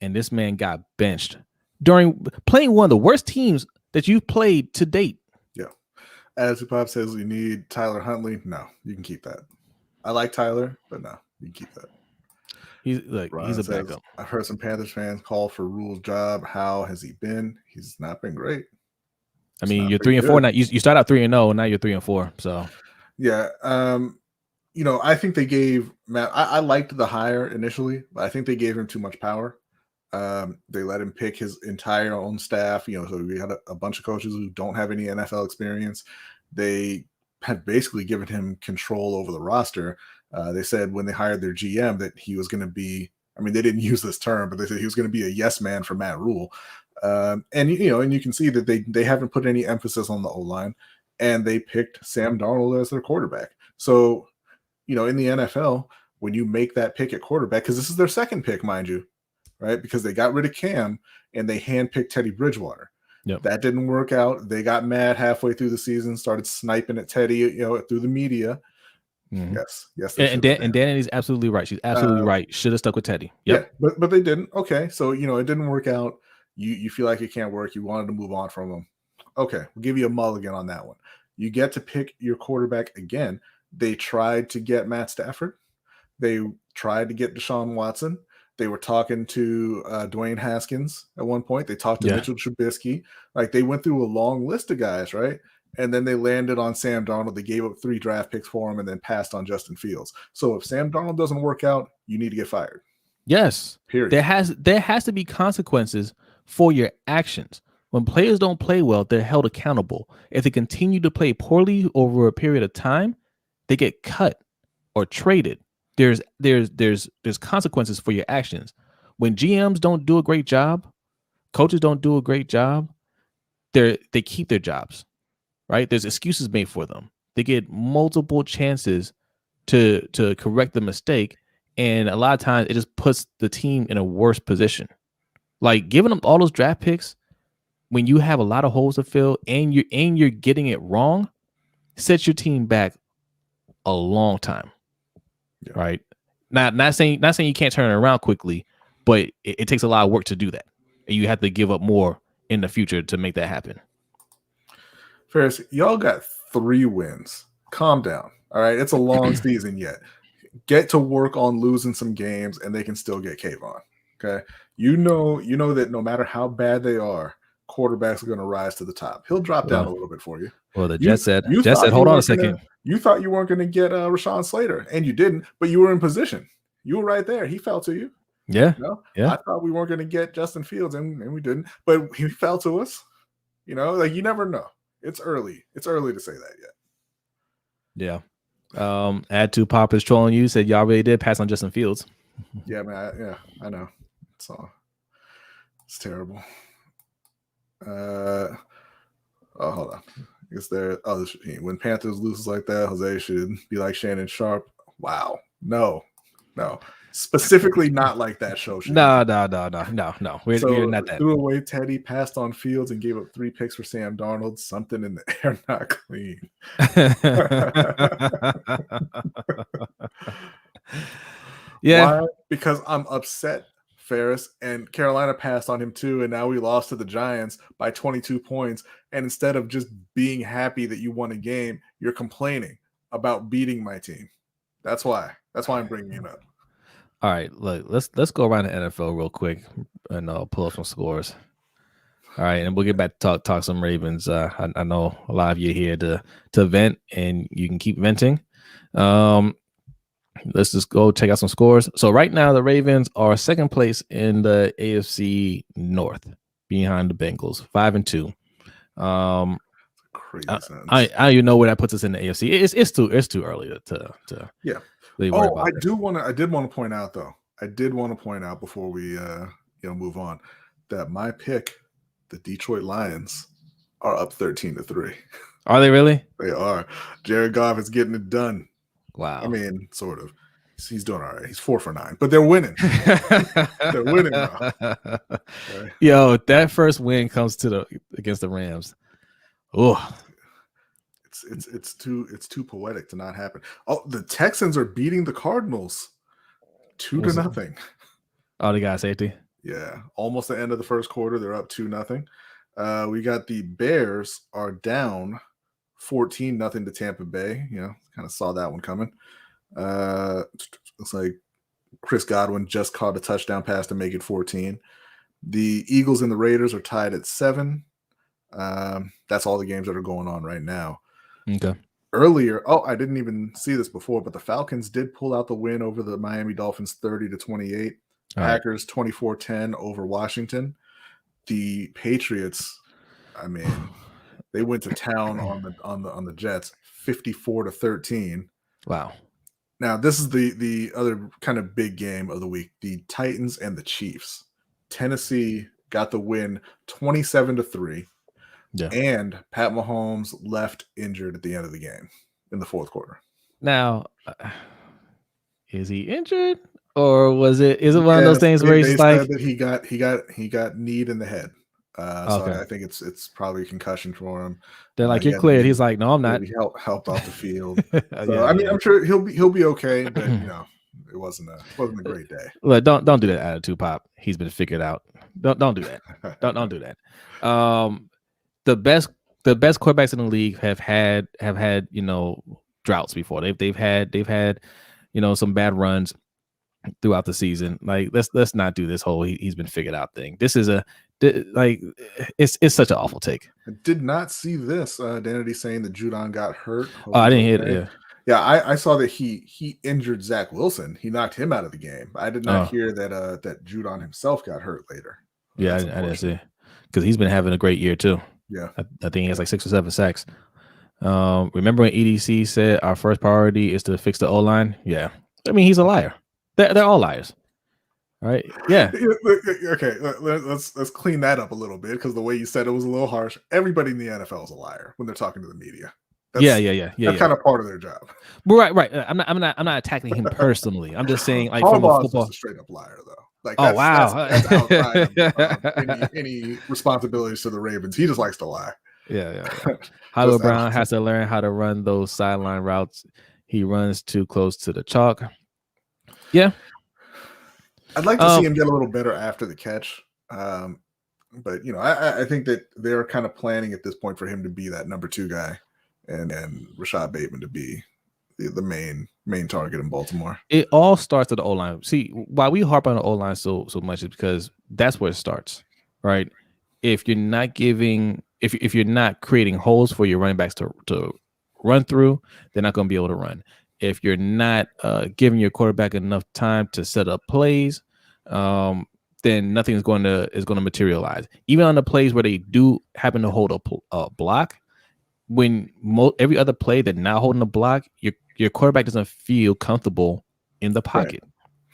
A: And this man got benched during playing one of the worst teams that you've played to date.
B: Yeah. As Pop says, you need Tyler Huntley. No, you can keep that. I like Tyler, but no, you can keep that.
A: He's a backup.
B: I've heard some Panthers fans call for Rule's job. How has he been? He's not been great.
A: I mean, you're 3-4 now. You start out 3-0, and now you're 3-4. So
B: yeah, I think they gave Matt. I liked the hire initially, but I think they gave him too much power. They let him pick his entire own staff. So we had a bunch of coaches who don't have any NFL experience. They had basically given him control over the roster. They said when they hired their GM that he was going to be, I mean, they didn't use this term, but they said he was going to be a yes man for Matt Rule. And you can see that they haven't put any emphasis on the O-line, and they picked Sam Darnold as their quarterback. So, in the NFL, when you make that pick at quarterback, because this is their second pick, mind you, right? Because they got rid of Cam and they handpicked Teddy Bridgewater.
A: Yep.
B: That didn't work out. They got mad halfway through the season, started sniping at Teddy, through the media.
A: Mm-hmm.
B: Yes.
A: And Danny's absolutely right. She's absolutely right. Should have stuck with Teddy. Yep.
B: Yeah, but they didn't. Okay, so it didn't work out. You feel like it can't work. You wanted to move on from him. Okay, we'll give you a mulligan on that one. You get to pick your quarterback again. They tried to get Matt Stafford. They tried to get Deshaun Watson. They were talking to Dwayne Haskins at one point. They talked to Mitchell Trubisky. Like, they went through a long list of guys, right? And then they landed on Sam Darnold. They gave up 3 draft picks for him and then passed on Justin Fields. So if Sam Darnold doesn't work out, you need to get fired.
A: Yes.
B: Period.
A: There has to be consequences for your actions. When players don't play well, they're held accountable. If they continue to play poorly over a period of time, they get cut or traded. There's consequences for your actions. When GMs don't do a great job, coaches don't do a great job, they keep their jobs, right? There's excuses made for them. They get multiple chances to correct the mistake, and a lot of times it just puts the team in a worse position. Like, giving them all those draft picks when you have a lot of holes to fill and you're getting it wrong sets your team back a long time. Yeah. Right? Not saying you can't turn it around quickly, but it takes a lot of work to do that. And you have to give up more in the future to make that happen.
B: Ferris, y'all got 3 wins. Calm down. All right. It's a long season yet. Get to work on losing some games, and they can still get Kayvon. Okay. You know that no matter how bad they are, quarterbacks are going to rise to the top. He'll drop down a little bit for you.
A: Well, the Jets said, hold on a second.
B: You thought you weren't going to get Rashawn Slater, and you didn't, but you were in position. You were right there. He fell to you.
A: Yeah.
B: I thought we weren't going to get Justin Fields, and we didn't, but he fell to us. You never know. It's early. It's early to say that
A: yet. Yeah. Add to Papa's trolling you, said y'all really did pass on Justin Fields.
B: Yeah, man. I know. It's terrible. Hold on. Is there when Panthers loses like that, Jose should be like Shannon Sharp? Wow. No. Specifically not like that show.
A: No. We're not that.
B: Threw away Teddy, passed on Fields, and gave up 3 picks for Sam Darnold. Something in the air not clean.
A: Yeah.
B: Why? Because I'm upset, Ferris, and Carolina passed on him too, and now we lost to the Giants by 22 points. And instead of just being happy that you won a game, you're complaining about beating my team. That's why I'm bringing it up.
A: All right, look, let's go around the NFL real quick and pull up some scores. All right, and we'll get back to talk some Ravens. I know a lot of you here to vent, and you can keep venting. Let's just go check out some scores. So right now, the Ravens are second place in the AFC North, behind the Bengals, 5-2.
B: Crazy.
A: I don't even know where that puts us in the AFC. It's too early to
B: yeah.
A: Really worry about
B: I did want to point out though. Before we move on, that my pick, the Detroit Lions, are up 13-3.
A: Are they really?
B: They are. Jared Goff is getting it done.
A: Wow.
B: I mean, sort of. He's doing all right. He's 4 for 9, but they're winning. They're winning though. Right?
A: Yo, that first win comes against the Rams. Oh,
B: it's too poetic to not happen. Oh, the Texans are beating the Cardinals 2-0.
A: Oh, they got safety.
B: Yeah, almost the end of the first quarter. They're up 2-0. We got the Bears are down 14-0 to Tampa Bay. You know, kind of saw that one coming. Looks like Chris Godwin just caught a touchdown pass to make it 14. The Eagles and the Raiders are tied at 7. That's all the games that are going on right now.
A: Okay.
B: Earlier, I didn't even see this before, but the Falcons did pull out the win over the Miami Dolphins 30-28. Packers 24-10 over Washington. The Patriots, I mean, they went to town on the Jets 54-13.
A: Wow.
B: Now, this is the other kind of big game of the week. The Titans and the Chiefs. Tennessee got the win 27-3.
A: Yeah.
B: And Pat Mahomes left injured at the end of the game in the fourth quarter.
A: Now, is he injured, or is it one of those things where he's like
B: said that he got kneed in the head? So I think it's probably a concussion for him.
A: They're like, you're cleared. He's like, no, I'm not.
B: He helped off the field. So, I mean, I'm sure he'll be okay, but you know, it wasn't a great day.
A: Look, don't do that attitude, Pop. He's been figured out. Don't do that. don't do that. The best quarterbacks in the league have had you know, droughts before. They've had you know, some bad runs throughout the season. Like, let's not do this whole he's been figured out thing. This is it's such an awful take.
B: I did not see this. Identity saying that Judon got hurt.
A: I didn't hear it.
B: Yeah, I saw that he injured Zach Wilson. He knocked him out of the game. I did not hear that Judon himself got hurt later.
A: Yeah, I didn't see, because he's been having a great year too.
B: Yeah,
A: I think he has like 6 or 7 sacks. Remember when EDC said our first priority is to fix the O-line? Yeah, I mean, he's a liar. They're all liars. All right. Yeah.
B: Okay. Let's clean that up a little bit, because the way you said it was a little harsh. Everybody in the NFL is a liar when they're talking to the media. That's kind of part of their job.
A: Right. I'm not attacking him personally. I'm just saying, like, from a football,
B: is a straight up liar, though. Like,
A: that's
B: outside of any responsibilities to the Ravens. He just likes to lie.
A: Yeah. Hollywood Brown has to learn how to run those sideline routes. He runs too close to the chalk. Yeah.
B: I'd like to see him get a little better after the catch. But, you know, I think that they're kind of planning at this point for him to be that number 2 guy, and Rashad Bateman to be the main target in Baltimore.
A: It all starts at the O-line. See, why we harp on the O-line so much is because that's where it starts, right? If you're not giving, if you're not creating holes for your running backs to run through, they're not going to be able to run. If you're not giving your quarterback enough time to set up plays, then nothing is going to materialize. Even on the plays where they do happen to hold a block, when every other play they're not holding a block, your quarterback doesn't feel comfortable in the pocket.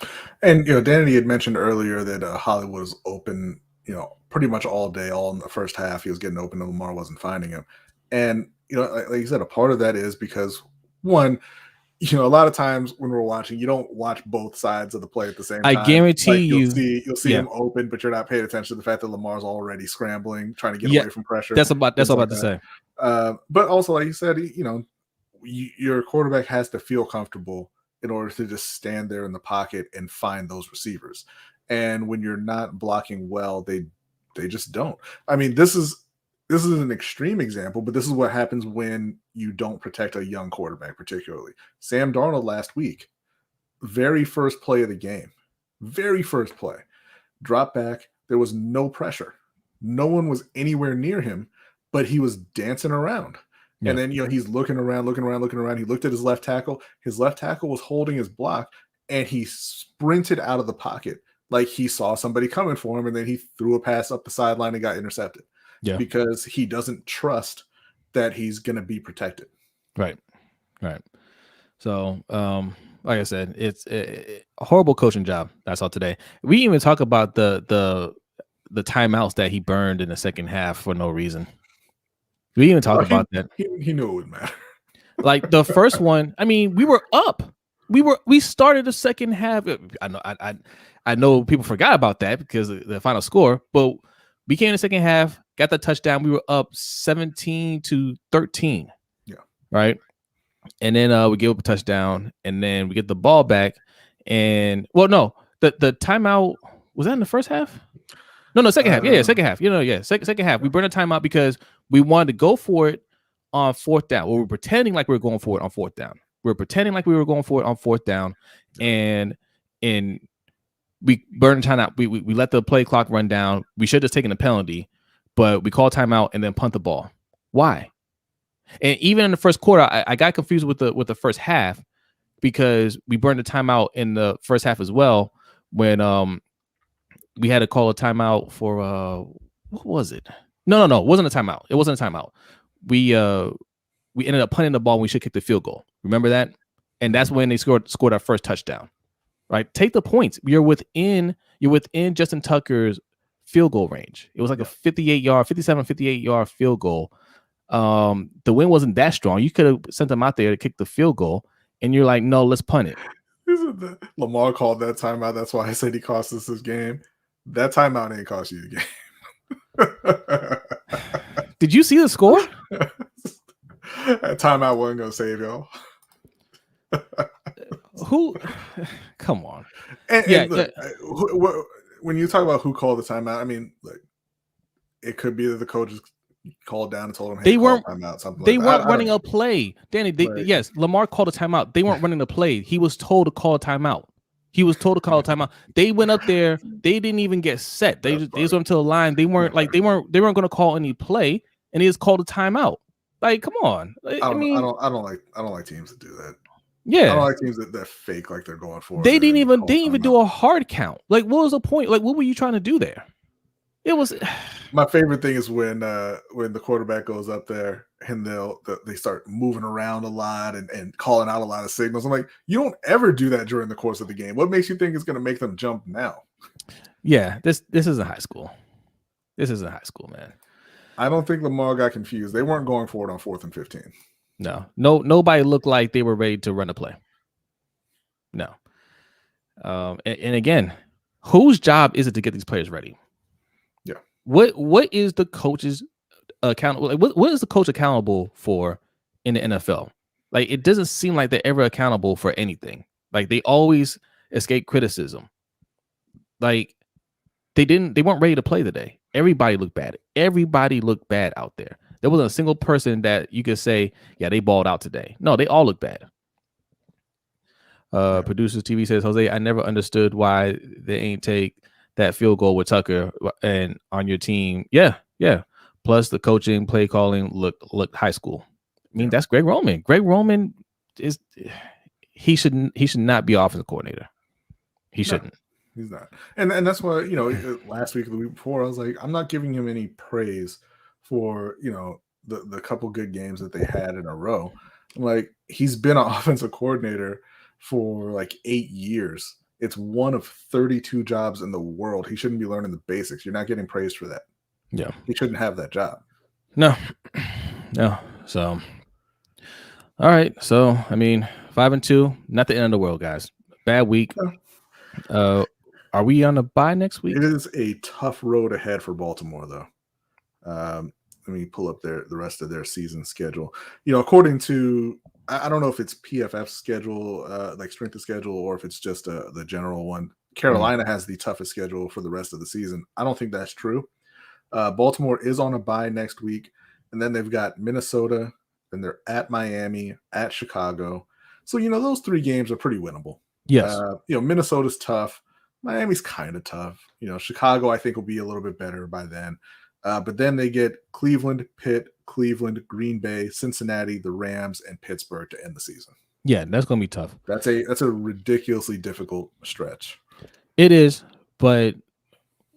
B: Right. And, you know, Danny had mentioned earlier that Hollywood was open, you know, pretty much all day, all in the first half. He was getting open and Lamar wasn't finding him. And, you know, like you said, a part of that is because, one, you know, a lot of times when we're watching, you don't watch both sides of the play at the same time.
A: I guarantee
B: you'll see him open, but you're not paying attention to the fact that Lamar's already scrambling, trying to get away from pressure.
A: That's all about to say.
B: But also, like you said, you know, your quarterback has to feel comfortable in order to just stand there in the pocket and find those receivers. And when you're not blocking well, they just don't. I mean, this is an extreme example, but this is what happens when you don't protect a young quarterback, particularly. Sam Darnold last week, very first play of the game, very first play, drop back. There was no pressure. No one was anywhere near him, but he was dancing around. Yeah. And then, you know, he's looking around. He looked at his left tackle. His left tackle was holding his block, and he sprinted out of the pocket like he saw somebody coming for him, and then he threw a pass up the sideline and got intercepted. Yeah, because he doesn't trust that he's going to be protected.
A: Right. So, like I said, it's a horrible coaching job. That's all today. We even talk about the timeouts that he burned in the second half for no reason. We even talk about that.
B: He knew it would matter.
A: Like the first one, I mean, we were up. We started the second half. I know people forgot about that because of the final score, but we came in the second half, got the touchdown. We were up 17-13.
B: Yeah.
A: Right. And then we give up a touchdown, and then we get the ball back. And no, the timeout was that in the first half? No, second half. Yeah, second half. Second half. We burned a timeout because we wanted to go for it on fourth down. Well, we were pretending like we were going for it on fourth down. And we burned a timeout. We let the play clock run down. We should have just taken a penalty, but we called timeout and then punt the ball. Why? And even in the first quarter, I got confused with the first half because we burned a timeout in the first half as well when we had to call a timeout for what was it? No, it wasn't a timeout. It wasn't a timeout. We ended up punting the ball and we should kick the field goal. Remember that? And that's when they scored our first touchdown. Right? Take the points. You're within Justin Tucker's field goal range. It was like a 58-yard field goal. The win wasn't that strong. You could have sent them out there to kick the field goal, and you're like, no, let's punt it.
B: Lamar called that timeout. That's why I said he cost us this game. That timeout ain't cost you the
A: game. Did you see the score?
B: That timeout wasn't gonna save y'all.
A: Who? Come on.
B: When you talk about who called the timeout, I mean, like, it could be that the coaches called down and told them, "Hey,
A: they weren't
B: timeout." Something
A: they
B: like
A: weren't running a play, Danny. Right. Yes, Lamar called a timeout. They weren't running the play. He was told to call a timeout. They went up there. They didn't even get set. They just went to the line. They weren't going to call any play, and he just called a timeout. Like, come on. I
B: don't like teams that do that.
A: Yeah,
B: I don't like teams that fake like they're going for it.
A: They didn't even do a hard count. Like, what was the point? Like, what were you trying to do there? It was.
B: My favorite thing is when the quarterback goes up there and they start moving around a lot and calling out a lot of signals. I'm like, you don't ever do that during the course of the game. What makes you think it's going to make them jump now?
A: Yeah, this isn't high school. This isn't high school, man.
B: I don't think Lamar got confused. They weren't going for it on 4th and 15.
A: No, nobody looked like they were ready to run a play. No. And again, whose job is it to get these players ready?
B: Yeah.
A: What is the coach's accountable? Like, what is the coach accountable for in the NFL? Like, it doesn't seem like they're ever accountable for anything. Like, they always escape criticism. Like, they weren't ready to play today. Everybody looked bad. Everybody looked bad out there. There wasn't a single person that you could say, yeah, they balled out today. No, they all look bad. Producers TV says, Jose, I never understood why they ain't take that field goal with Tucker and on your team. Yeah. Plus the coaching, play calling looked high school. I mean, that's Greg Roman. Greg Roman he should not be offensive coordinator. He shouldn't.
B: He's not. And that's why, last week or the week before, I was like, I'm not giving him any praise for, the couple good games that they had in a row. Like, he's been an offensive coordinator for like 8 years. It's one of 32 jobs in the world. He shouldn't be learning the basics. You're not getting praised for that.
A: Yeah.
B: He shouldn't have that job.
A: No. So, all right. So, I mean, 5-2, not the end of the world, guys. Bad week. No. Are we on a bye next week?
B: It is a tough road ahead for Baltimore, though. Let me pull up the rest of their season schedule. According to, I don't know if it's PFF schedule, like strength of schedule, or if it's just the general one. Carolina has the toughest schedule for the rest of the season. I don't think that's true. Baltimore is on a bye next week, and then they've got Minnesota, then they're at Miami, at Chicago. So, those 3 games are pretty winnable.
A: Yes.
B: Minnesota's tough. Miami's kind of tough. Chicago, I think, will be a little bit better by then. But then they get Cleveland, Pitt, Cleveland, Green Bay, Cincinnati, the Rams, and Pittsburgh to end the season.
A: Yeah, that's going to be tough.
B: That's a ridiculously difficult stretch.
A: It is, but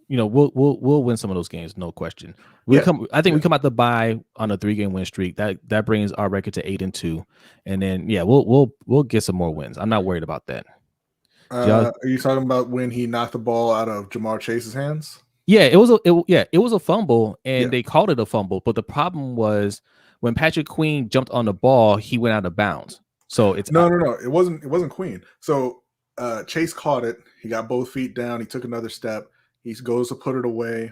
A: we'll win some of those games, no question. We come out the bye on a 3-game win streak. That brings our record to 8-2, and then we'll get some more wins. I'm not worried about that.
B: Are you talking about when he knocked the ball out of Jamar Chase's hands?
A: Yeah, it was a fumble, and they called it a fumble. But the problem was when Patrick Queen jumped on the ball, he went out of bounds. So it's
B: no. It wasn't Queen. So Chase caught it. He got both feet down. He took another step. He goes to put it away.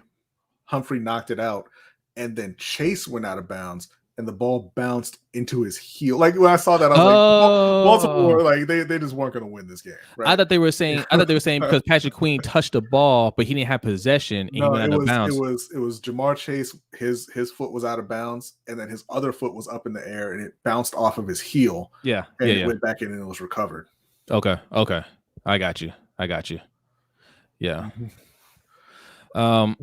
B: Humphrey knocked it out, and then Chase went out of bounds, and the ball bounced into his heel. Like when I saw that, I was like, Baltimore, like they just weren't going to win this game. Right?
A: I thought they were saying because Patrick Queen touched the ball, but he didn't have possession, and he went out of bounds.
B: It was Jamar Chase. His foot was out of bounds, and then his other foot was up in the air, and it bounced off of his heel.
A: Yeah,
B: and it went back in, and it was recovered.
A: Okay, I got you. Yeah.
B: What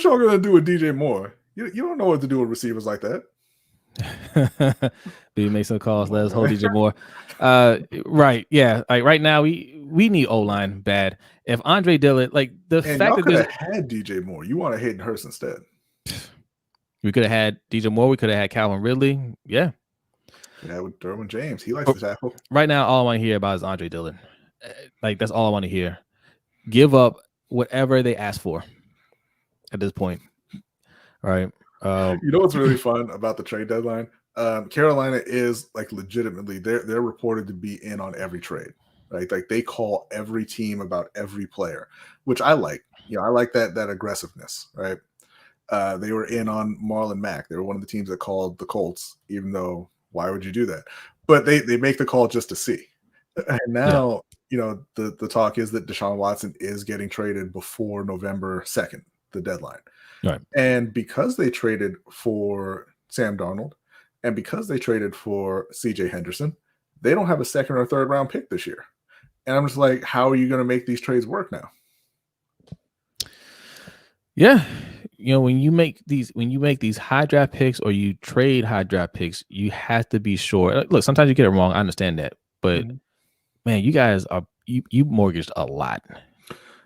B: y'all gonna do with DJ Moore? You don't know what to do with receivers like that.
A: B make some calls. Let us hold DJ Moore. Right? Yeah. Like right now, we need O-line bad. If Andre Dillon, like the fact that
B: could have had DJ Moore, you want to Hayden Hurst instead.
A: We could have had DJ Moore. We could have had Calvin Ridley. Yeah.
B: Yeah, with Derwin James, he likes to tackle.
A: Right now, all I want to hear about is Andre Dillon. Like that's all I want to hear. Give up whatever they ask for at this point. All right.
B: You know what's really fun about the trade deadline? Carolina is like legitimately they're reported to be in on every trade, right? Like they call every team about every player, which I like. You know, I like that aggressiveness, right? They were in on Marlon Mack. They were one of the teams that called the Colts, even though why would you do that? But they make the call just to see. And now, you know, the talk is that Deshaun Watson is getting traded before November 2nd, the deadline.
A: Right.
B: And because they traded for Sam Darnold and because they traded for CJ Henderson, they don't have a second or third round pick this year. And I'm just like, how are you going to make these trades work now?
A: Yeah. You know, when you make these high draft picks or you trade high draft picks, you have to be sure. Look, sometimes you get it wrong. I understand that. But man, you guys are you mortgaged a lot.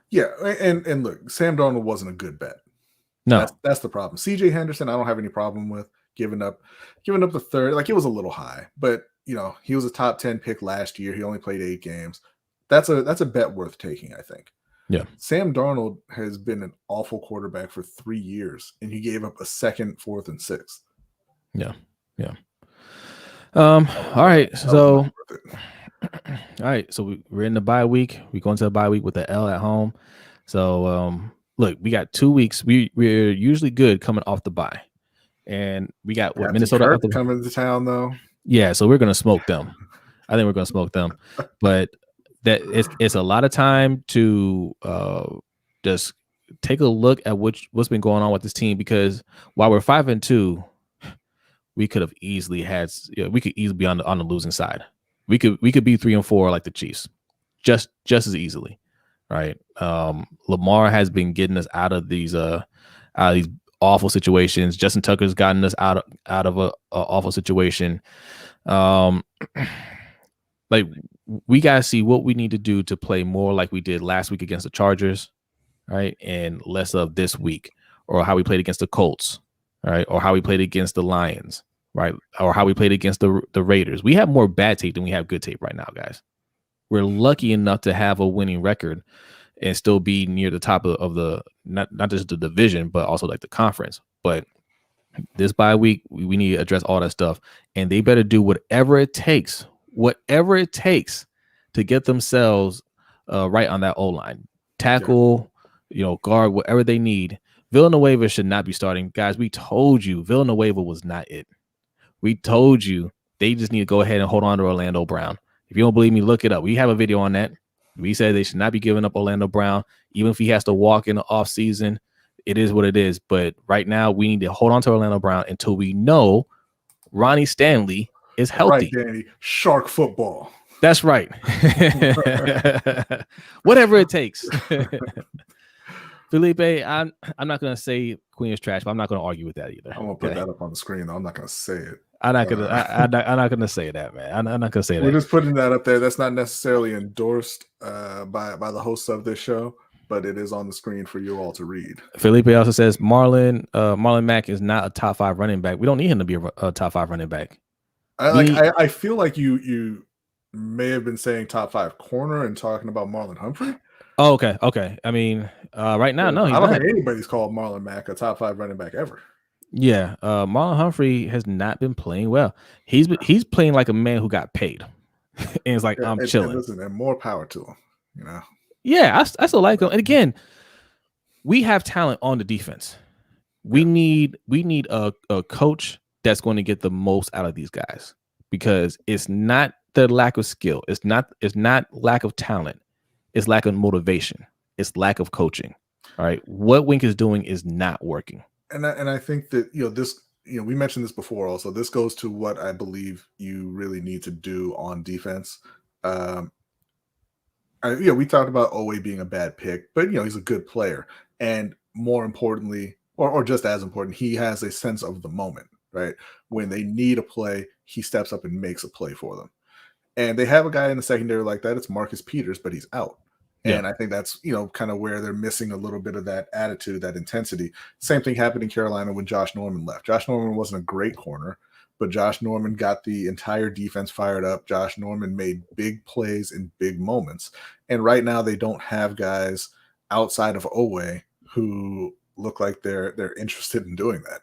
B: Yeah, and look, Sam Darnold wasn't a good bet.
A: No,
B: that's the problem. CJ Henderson, I don't have any problem with giving up the third. Like it was a little high, but you know he was a top 10 pick last year. He only played 8 games. That's a bet worth taking, I think.
A: Yeah.
B: Sam Darnold has been an awful quarterback for 3 years, and he gave up a second, fourth, and sixth.
A: Yeah. All right. So. All right, so we're in the bye week. We're going to the bye week with the L at home. So look, we got 2 weeks. We're usually good coming off the bye, and we got Minnesota
B: coming to town though.
A: Yeah, so we're gonna smoke them. I think we're gonna smoke them, but that it's a lot of time to just take a look at what's been going on with this team, because while we're 5-2, we could have easily we could easily be on the losing side. We could be 3-4 like the Chiefs, just as easily, right? Lamar has been getting us out of these awful situations. Justin Tucker's gotten us out of a awful situation. Like we gotta see what we need to do to play more like we did last week against the Chargers, right? And less of this week, or how we played against the Colts, right? Or how we played against the Lions. Right, or how we played against the Raiders. We have more bad tape than we have good tape right now, guys. We're lucky enough to have a winning record and still be near the top of the not just the division, but also like the conference. But this bye week, we need to address all that stuff, and they better do whatever it takes to get themselves right on that O-line, tackle, guard, whatever they need. Villanueva should not be starting, guys. We told you Villanueva was not it. We told you they just need to go ahead and hold on to Orlando Brown. If you don't believe me, look it up. We have a video on that. We said they should not be giving up Orlando Brown, even if he has to walk in the offseason. It is what it is. But right now, we need to hold on to Orlando Brown until we know Ronnie Stanley is healthy.
B: Right, Danny. Shark football.
A: That's right. Whatever it takes. Felipe, I'm not going to say Queen is trash, but I'm not going to argue with that either.
B: I'm going to put that up on the screen, though. I'm not going to say it.
A: I'm not gonna say that, man. I'm not gonna say that.
B: We're just putting that up there. That's not necessarily endorsed by the hosts of this show, but it is on the screen for you all to read.
A: Felipe also says Marlon Mack is not a top 5 running back. We don't need him to be a top 5 running back.
B: I feel like you may have been saying top 5 corner and talking about Marlon Humphrey.
A: Oh, okay. I mean, right now, no.
B: I don't think anybody's called Marlon Mack a top 5 running back ever.
A: Yeah, Marlon Humphrey has not been playing well. He's playing like a man who got paid, and it's like
B: Yeah,
A: I'm
B: and
A: chilling.
B: listen, and more power to him. You know,
A: Yeah, I still like him. And again, we have talent on the defense. We
B: yeah.
A: need a coach that's going to get the most out of these guys because it's not the lack of skill. It's not lack of talent. It's lack of motivation. It's lack of coaching. All right. What Wink is doing is not working.
B: And I think that this we mentioned this before. Also, this goes to what I believe you really need to do on defense. Um, we talked about Owe being a bad pick, but he's a good player, and more importantly, or just as important, he has a sense of the moment. Right when they need a play, he steps up and makes a play for them. And they have a guy in the secondary like that. It's Marcus Peters, but he's out.
A: Yeah.
B: And I think that's, kind of where they're missing a little bit of that attitude, that intensity. Same thing happened in Carolina when Josh Norman left. Josh Norman wasn't a great corner, but Josh Norman got the entire defense fired up. Josh Norman made big plays in big moments. And right now they don't have guys outside of Owe who look like they're interested in doing that.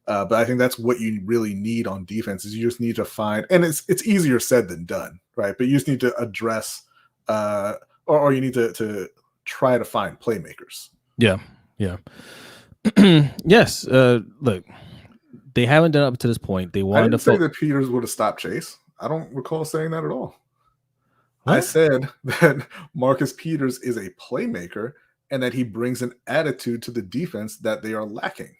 B: But I think that's what you really need on defense is you just need to find, and it's easier said than done, right? But you just need to address, or you need to try to find playmakers.
A: Yeah. Yeah. Yes. Look, they haven't done up to this point. They
B: I
A: wanted
B: didn't
A: to
B: say that Peters would have stopped Chase. I don't recall saying that at all. I
A: What?
B: said that Marcus Peters is a playmaker and that he brings an attitude to the defense that they are lacking.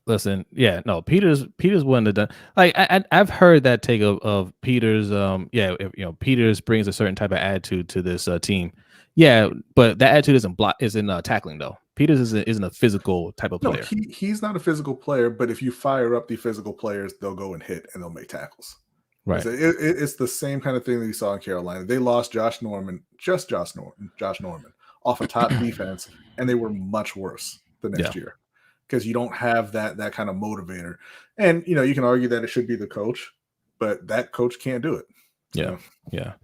A: Listen, yeah, no, Peters wouldn't have done like I've heard that take of Peters. If, Peters brings a certain type of attitude to this team. Yeah, but that attitude isn't tackling though. Peters isn't a physical type of
B: No,
A: player.
B: he's not a physical player, but if you fire up the physical players, they'll go and hit and they'll make tackles.
A: Right.
B: It's the same kind of thing that you saw in Carolina. They lost Josh Norman off a top defense, and they were much worse the next year because you don't have that kind of motivator. And you can argue that it should be the coach, but that coach can't do it.
A: Yeah. And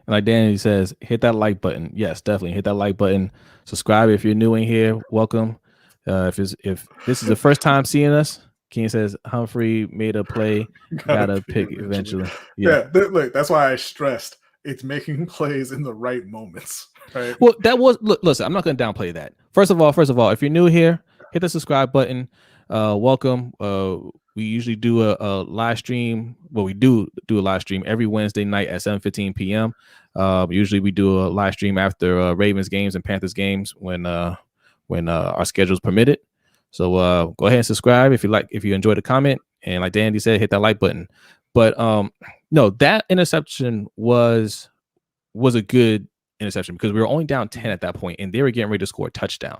A: like Danny says, hit that like button. Yes, definitely hit that like button. Subscribe if you're new in here. Welcome. If this is the first time seeing us, King says Humphrey made a play, gotta pick eventually.
B: Look, that's why I stressed it's making plays in the right moments. Right.
A: Well, that was listen. I'm not going to downplay that. First of all, if you're new here, hit the subscribe button. Welcome. We usually do a live stream. Well, we do a live stream every Wednesday night at 7:15 p.m. Usually we do a live stream after Ravens games and Panthers games when our schedules permit it. So go ahead and subscribe if you enjoyed the comment, and like Dandy said, hit that like button. But no, that interception was a good interception because we were only down 10 at that point, and they were getting ready to score a touchdown.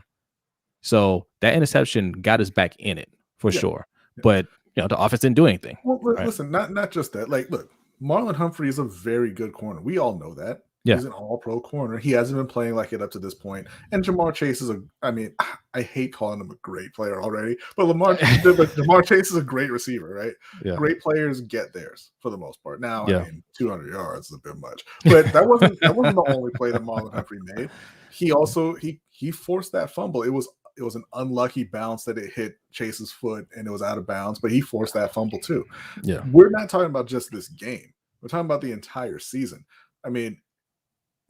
A: So that interception got us back in it for sure. Yeah. But the offense didn't do anything.
B: Well, listen, not just that. Like, look, Marlon Humphrey is a very good corner. We all know that.
A: Yeah.
B: He's an all-pro corner. He hasn't been playing like it up to this point. And Jamar Chase is I hate calling him a great player already, but Jamar Chase is a great receiver, right? Yeah. Great players get theirs for the most part. Now, 200 yards is a bit much, but that wasn't the only play that Marlon Humphrey made. He also he forced that fumble. It was an unlucky bounce that it hit Chase's foot and it was out of bounds, but he forced that fumble too.
A: Yeah,
B: we're not talking about just this game. We're talking about the entire season. I mean,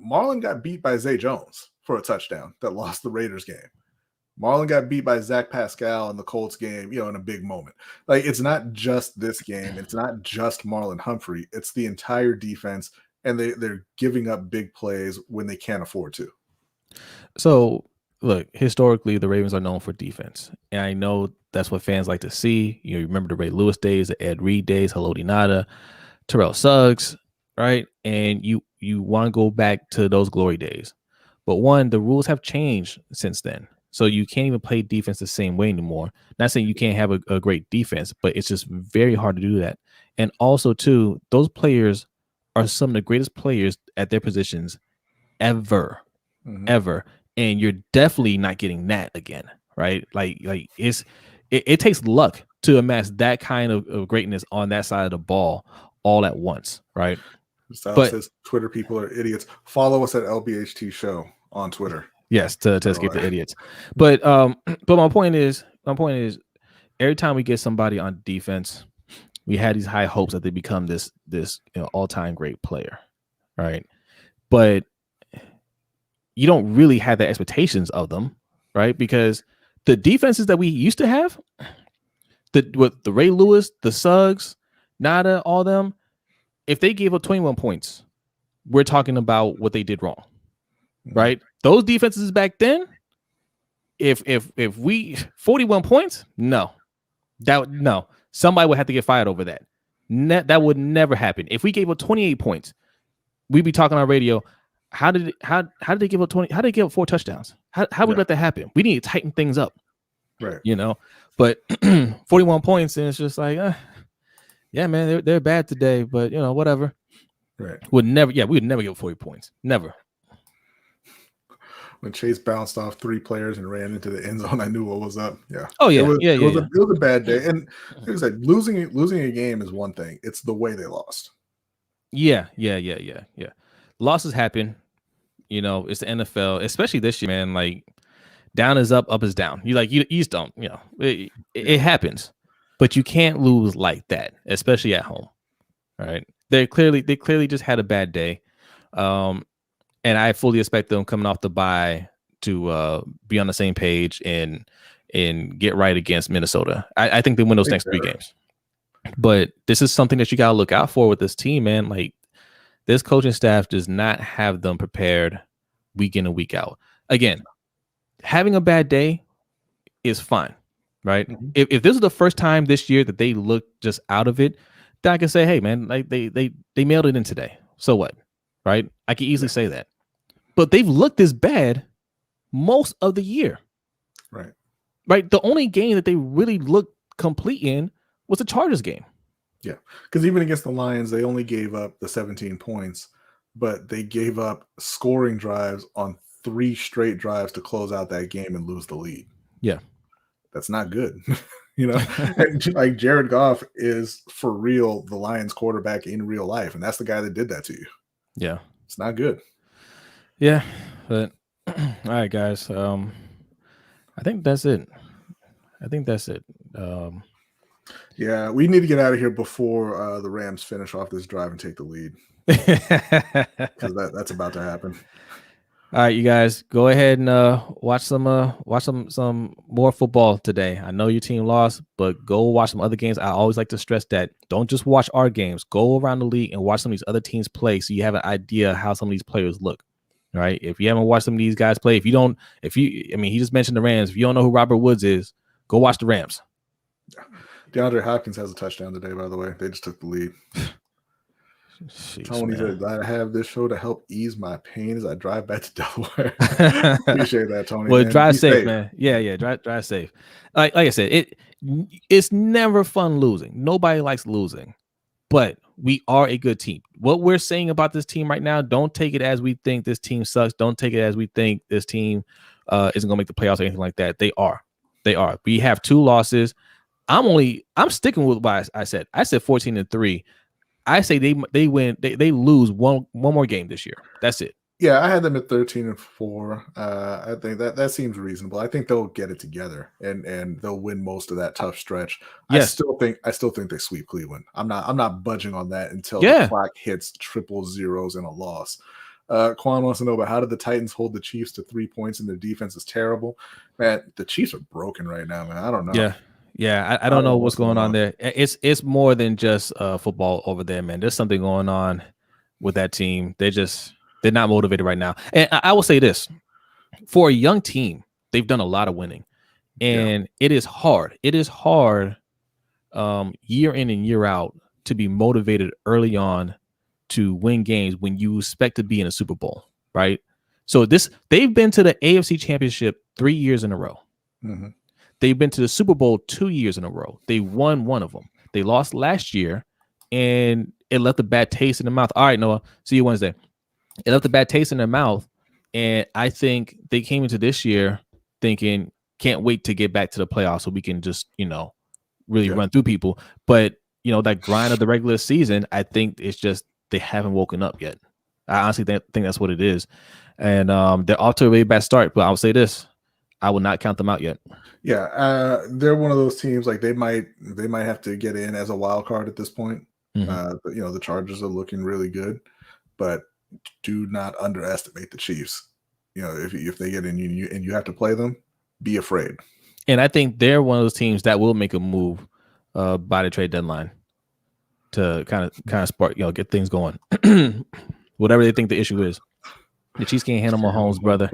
B: Marlon got beat by Zay Jones for a touchdown that lost the Raiders game. Marlon got beat by Zach Pascal in the Colts game, in a big moment. Like, it's not just this game. It's not just Marlon Humphrey. It's the entire defense, and they're giving up big plays when they can't afford to.
A: So, look, historically, the Ravens are known for defense. And I know that's what fans like to see. You remember the Ray Lewis days, the Ed Reed days, Haloti Ngata, Terrell Suggs, right? And you want to go back to those glory days. But one, the rules have changed since then. So you can't even play defense the same way anymore. Not saying you can't have a great defense, but it's just very hard to do that. And also, too, those players are some of the greatest players at their positions ever. And you're definitely not getting that again, right? Like it takes luck to amass that kind of greatness on that side of the ball all at once, right?
B: But says Twitter people are idiots. Follow us at LBHT Show on Twitter.
A: Yes, to escape the idiots. But my point is, every time we get somebody on defense, we had these high hopes that they become this all-time great player, right? But you don't really have the expectations of them, right? Because the defenses that we used to have, with the Ray Lewis, the Suggs, Nada, all them, if they gave up 21 points, we're talking about what they did wrong, right? Those defenses back then, if we 41 points, no, somebody would have to get fired over that. That would never happen. If we gave up 28 points, we'd be talking on radio. How did they give up 20? How did they give up 4 touchdowns? How we let that happen? We need to tighten things up,
B: right?
A: But 41 points, and it's just like, yeah, man, they're bad today, but whatever.
B: Right.
A: We would never give up 40 points. Never.
B: When Chase bounced off 3 players and ran into the end zone, I knew what was up. Yeah.
A: Oh yeah.
B: It was a bad day, and it was like losing a game is one thing. It's the way they lost. Yeah.
A: Losses happen. It's the NFL, especially this year, man. Like, down is up, up is down. You just don't. It happens, but you can't lose like that, especially at home. All right. They clearly just had a bad day. And I fully expect them coming off the bye to be on the same page and get right against Minnesota. I think they win those next 3 games. But this is something that you got to look out for with this team, man. Like, this coaching staff does not have them prepared week in and week out. Again, having a bad day is fine, right? Mm-hmm. If this is the first time this year that they look just out of it, then I can say, hey, man, like they mailed it in today. So what? Right? I can easily say that. But they've looked this bad most of the year. Right? The only game that they really looked complete in was the Chargers game.
B: Yeah. Because even against the Lions, they only gave up the 17 points, but they gave up scoring drives on 3 straight drives to close out that game and lose the lead.
A: Yeah.
B: That's not good. And like, Jared Goff is for real the Lions quarterback in real life, and that's the guy that did that to you.
A: Yeah.
B: It's not good.
A: Yeah, but all right, guys. I think that's it.
B: Yeah, we need to get out of here before the Rams finish off this drive and take the lead, because that's about to happen.
A: All right, you guys, go ahead and watch some more football today. I know your team lost, but go watch some other games. I always like to stress that don't just watch our games. Go around the league and watch some of these other teams play, so you have an idea how some of these players look. All right, if you haven't watched some of these guys play, he just mentioned the Rams. If you don't know who Robert Woods is, go watch the Rams.
B: DeAndre Hopkins has a touchdown today, by the way. They just took the lead.
A: Jeez,
B: Tony said, I have this show to help ease my pain as I drive back to Delaware. Appreciate that, Tony.
A: Well, drive safe, man. Yeah, drive safe. Like I said, it's never fun losing. Nobody likes losing, but we are a good team. What we're saying about this team right now, don't take it as we think this team sucks. Don't take it as we think this team isn't going to make the playoffs or anything like that. They are. We have 2 losses. I'm sticking with what I said. I said 14-3. I say they win. They lose one more game this year. That's it.
B: Yeah, I had them at 13-4. I think that seems reasonable. I think they'll get it together and they'll win most of that tough stretch.
A: Yes.
B: I still think they sweep Cleveland. I'm not budging on that until the clock hits 000s and a loss. Quan wants to know about how did the Titans hold the Chiefs to 3 points and their defense is terrible. Man, the Chiefs are broken right now, man. I don't know.
A: Yeah, I don't know what's going on there. It's more than just football over there, man. There's something going on with that team. They're not motivated right now. And I will say this. For a young team, they've done a lot of winning. And it is hard. It is hard year in and year out to be motivated early on to win games when you expect to be in a Super Bowl, right? So they've been to the AFC Championship 3 years in a row.
B: Mm-hmm.
A: They've been to the Super Bowl 2 years in a row. They won one of them. They lost last year, and it left a bad taste in the mouth. All right, Noah, see you Wednesday. It left a bad taste in their mouth, and I think they came into this year thinking, can't wait to get back to the playoffs so we can just, really run through people. But, that grind of the regular season, I think it's just they haven't woken up yet. I honestly think that's what it is. and they're off to a really bad start. But I'll say this: I will not count them out yet.
B: Yeah, they're one of those teams like they might have to get in as a wild card at this point. But, the Chargers are looking really good, but do not underestimate the Chiefs. If they get in and you have to play them, be afraid.
A: And I think they're one of those teams that will make a move by the trade deadline to kind of spark, get things going. Whatever they think the issue is. The Chiefs can't handle Mahomes, brother.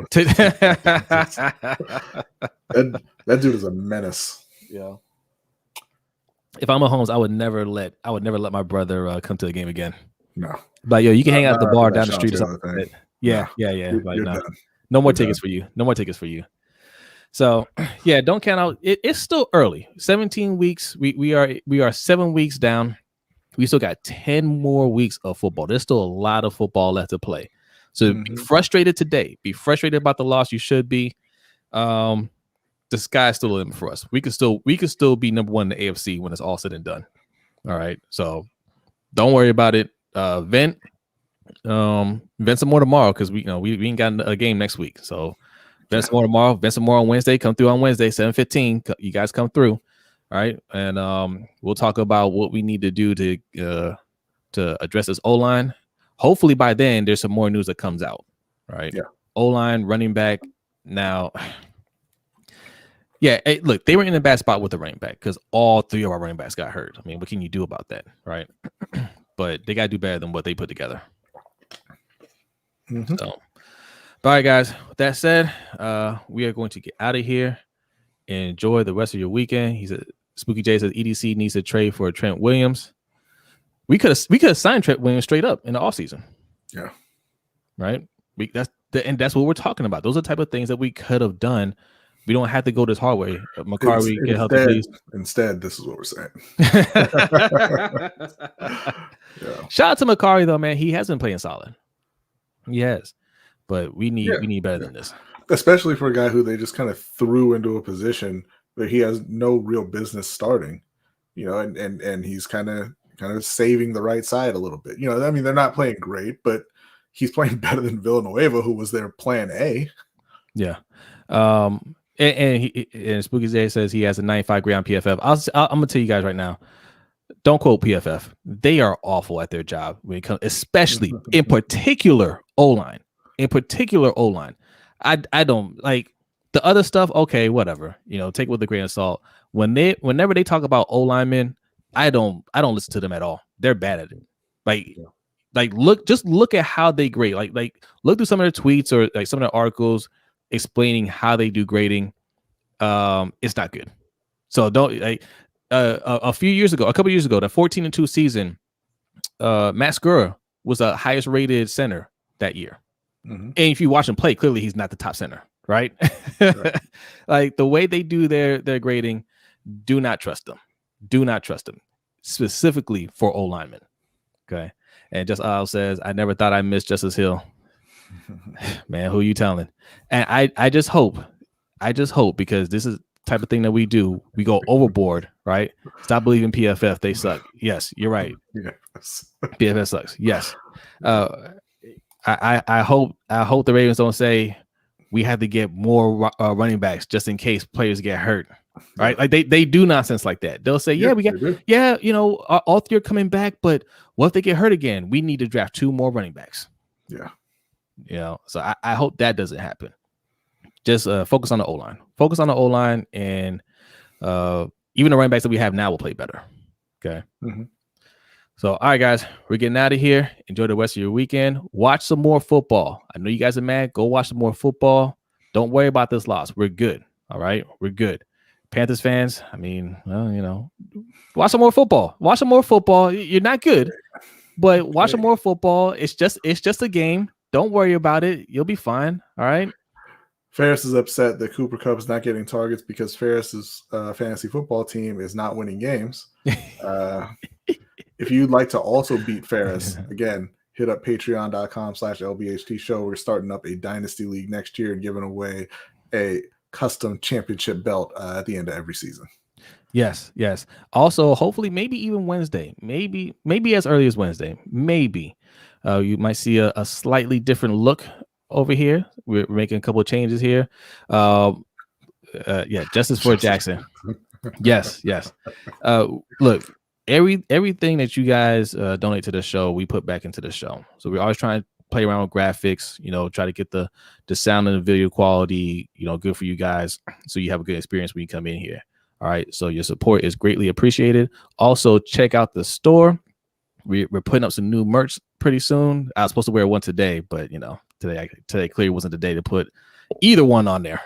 B: that dude is a menace.
A: Yeah. If I'm Mahomes, I would never let my brother come to the game again.
B: No.
A: But you can hang out at the bar down the street or something. Like yeah. Like, no more tickets for you. No more tickets for you. So yeah, don't count out. It's still early. 17 weeks. We are 7 weeks down. We still got 10 more weeks of football. There's still a lot of football left to play. So be frustrated today. Be frustrated about the loss. You should be. The sky's still the limit for us. We could still be number one in the AFC when it's all said and done. All right. So don't worry about it. Vent some more tomorrow because we ain't got a game next week. So vent some more tomorrow. Vent some more on Wednesday. Come through on Wednesday, 7:15. You guys come through. All right. And we'll talk about what we need to do to address this O-line. Hopefully by then there's some more news that comes out. Right.
B: Yeah.
A: O-line, running back. Now, yeah, hey, look, they were in a bad spot with the running back because all three of our running backs got hurt. I mean, what can you do about that, right? But they got to do better than what they put together. So, all right, guys, with that said, we are going to get out of here and enjoy the rest of your weekend. He said, Spooky J says EDC needs to trade for Trent Williams. We could have signed Trent Williams straight up in the offseason. Yeah. Right? That's what we're talking about. Those are the type of things that we could have done. We don't have to go this hard way. Macari, get healthy, please.
B: Instead, this is what we're saying.
A: Yeah. Shout out to Macari, though, man. He has been playing solid. He has. But we need better than this.
B: Especially for a guy who they just kind of threw into a position that he has no real business starting. And he's kind of saving the right side a little bit. I mean, they're not playing great, but he's playing better than Villanueva, who was their plan A.
A: Yeah. And Spooky J says he has a 95 grade on PFF. I'm gonna tell you guys right now, don't quote PFF. They are awful at their job when it comes, especially in particular O-line. I don't like the other stuff. Okay, whatever. Take it with a grain of salt. Whenever they talk about O-linemen, I don't listen to them at all. They're bad at it. Look at how they grade. Like look through some of their tweets or like some of their articles explaining how they do grading. It's not good. So don't a couple years ago, the 14-2 season, Matt Skura was the highest rated center that year. And if you watch him play, clearly he's not the top center, right? Like the way they do their grading, do not trust them. Specifically for O linemen. Okay. And just says, I never thought I missed Justice Hill. Man, who are you telling? And I just hope because this is the type of thing that we do. We go overboard, right? Stop believing PFF. They suck. Yes, you're right. Yes. PFF sucks. Yes. I hope the Ravens don't say we have to get more running backs just in case players get hurt. Right? Like they do nonsense like that. They'll say, all three are coming back, but what if they get hurt again? We need to draft 2 more running backs. Yeah. So I hope that doesn't happen. Just focus on the O-line. And even the running backs that we have now will play better. Okay. So, all right, guys, we're getting out of here. Enjoy the rest of your weekend. Watch some more football. I know you guys are mad. Go watch some more football. Don't worry about this loss. We're good. All right. We're good. Panthers fans, I mean, well, watch some more football. You're not good, but watch some more football. It's just a game. Don't worry about it. You'll be fine. All right.
B: Ferris is upset that Cooper Kupp is not getting targets because Ferris's fantasy football team is not winning games. If you'd like to also beat Ferris, again, hit up patreon.com/LBHT show. We're starting up a dynasty league next year and giving away a custom championship belt at the end of every season.
A: Yes. Also, hopefully, maybe even Wednesday, maybe as early as Wednesday, maybe you might see a slightly different look over here. We're making a couple of changes here. Yeah, justice for Jackson. Yes. Look, everything that you guys donate to the show, we put back into the show. So we're always trying to play around with graphics, try to get the sound and the video quality, good for you guys, so you have a good experience when you come in here. All right, so your support is greatly appreciated. Also, check out the store. We're putting up some new merch pretty soon. I was supposed to wear one today, but today clearly wasn't the day to put either one on there.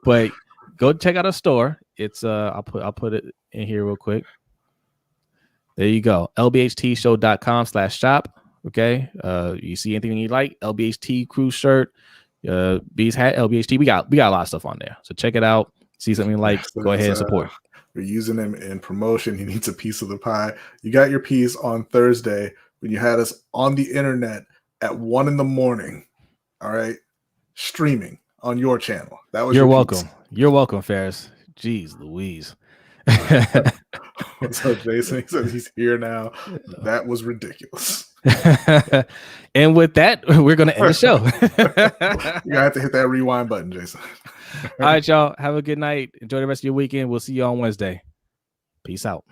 A: But go check out our store. It's I'll put it in here real quick. There you go. lbhtshow.com/shop. Okay. You see anything you like? LBHT crew shirt, Bees hat, LBHT. We got a lot of stuff on there. So check it out. See something you like, go ahead and support.
B: You're using them in promotion. He needs a piece of the pie. You got your piece on Thursday when you had us on the internet at 1 a.m. All right. Streaming on your channel. That was
A: You're welcome. Piece. You're welcome, Ferris. Jeez Louise.
B: So Jason, he says he's here now. That was ridiculous.
A: And with that, we're going to end the show.
B: You're going to have to hit that rewind button, Jason.
A: All right, y'all. Have a good night. Enjoy the rest of your weekend. We'll see you on Wednesday. Peace out.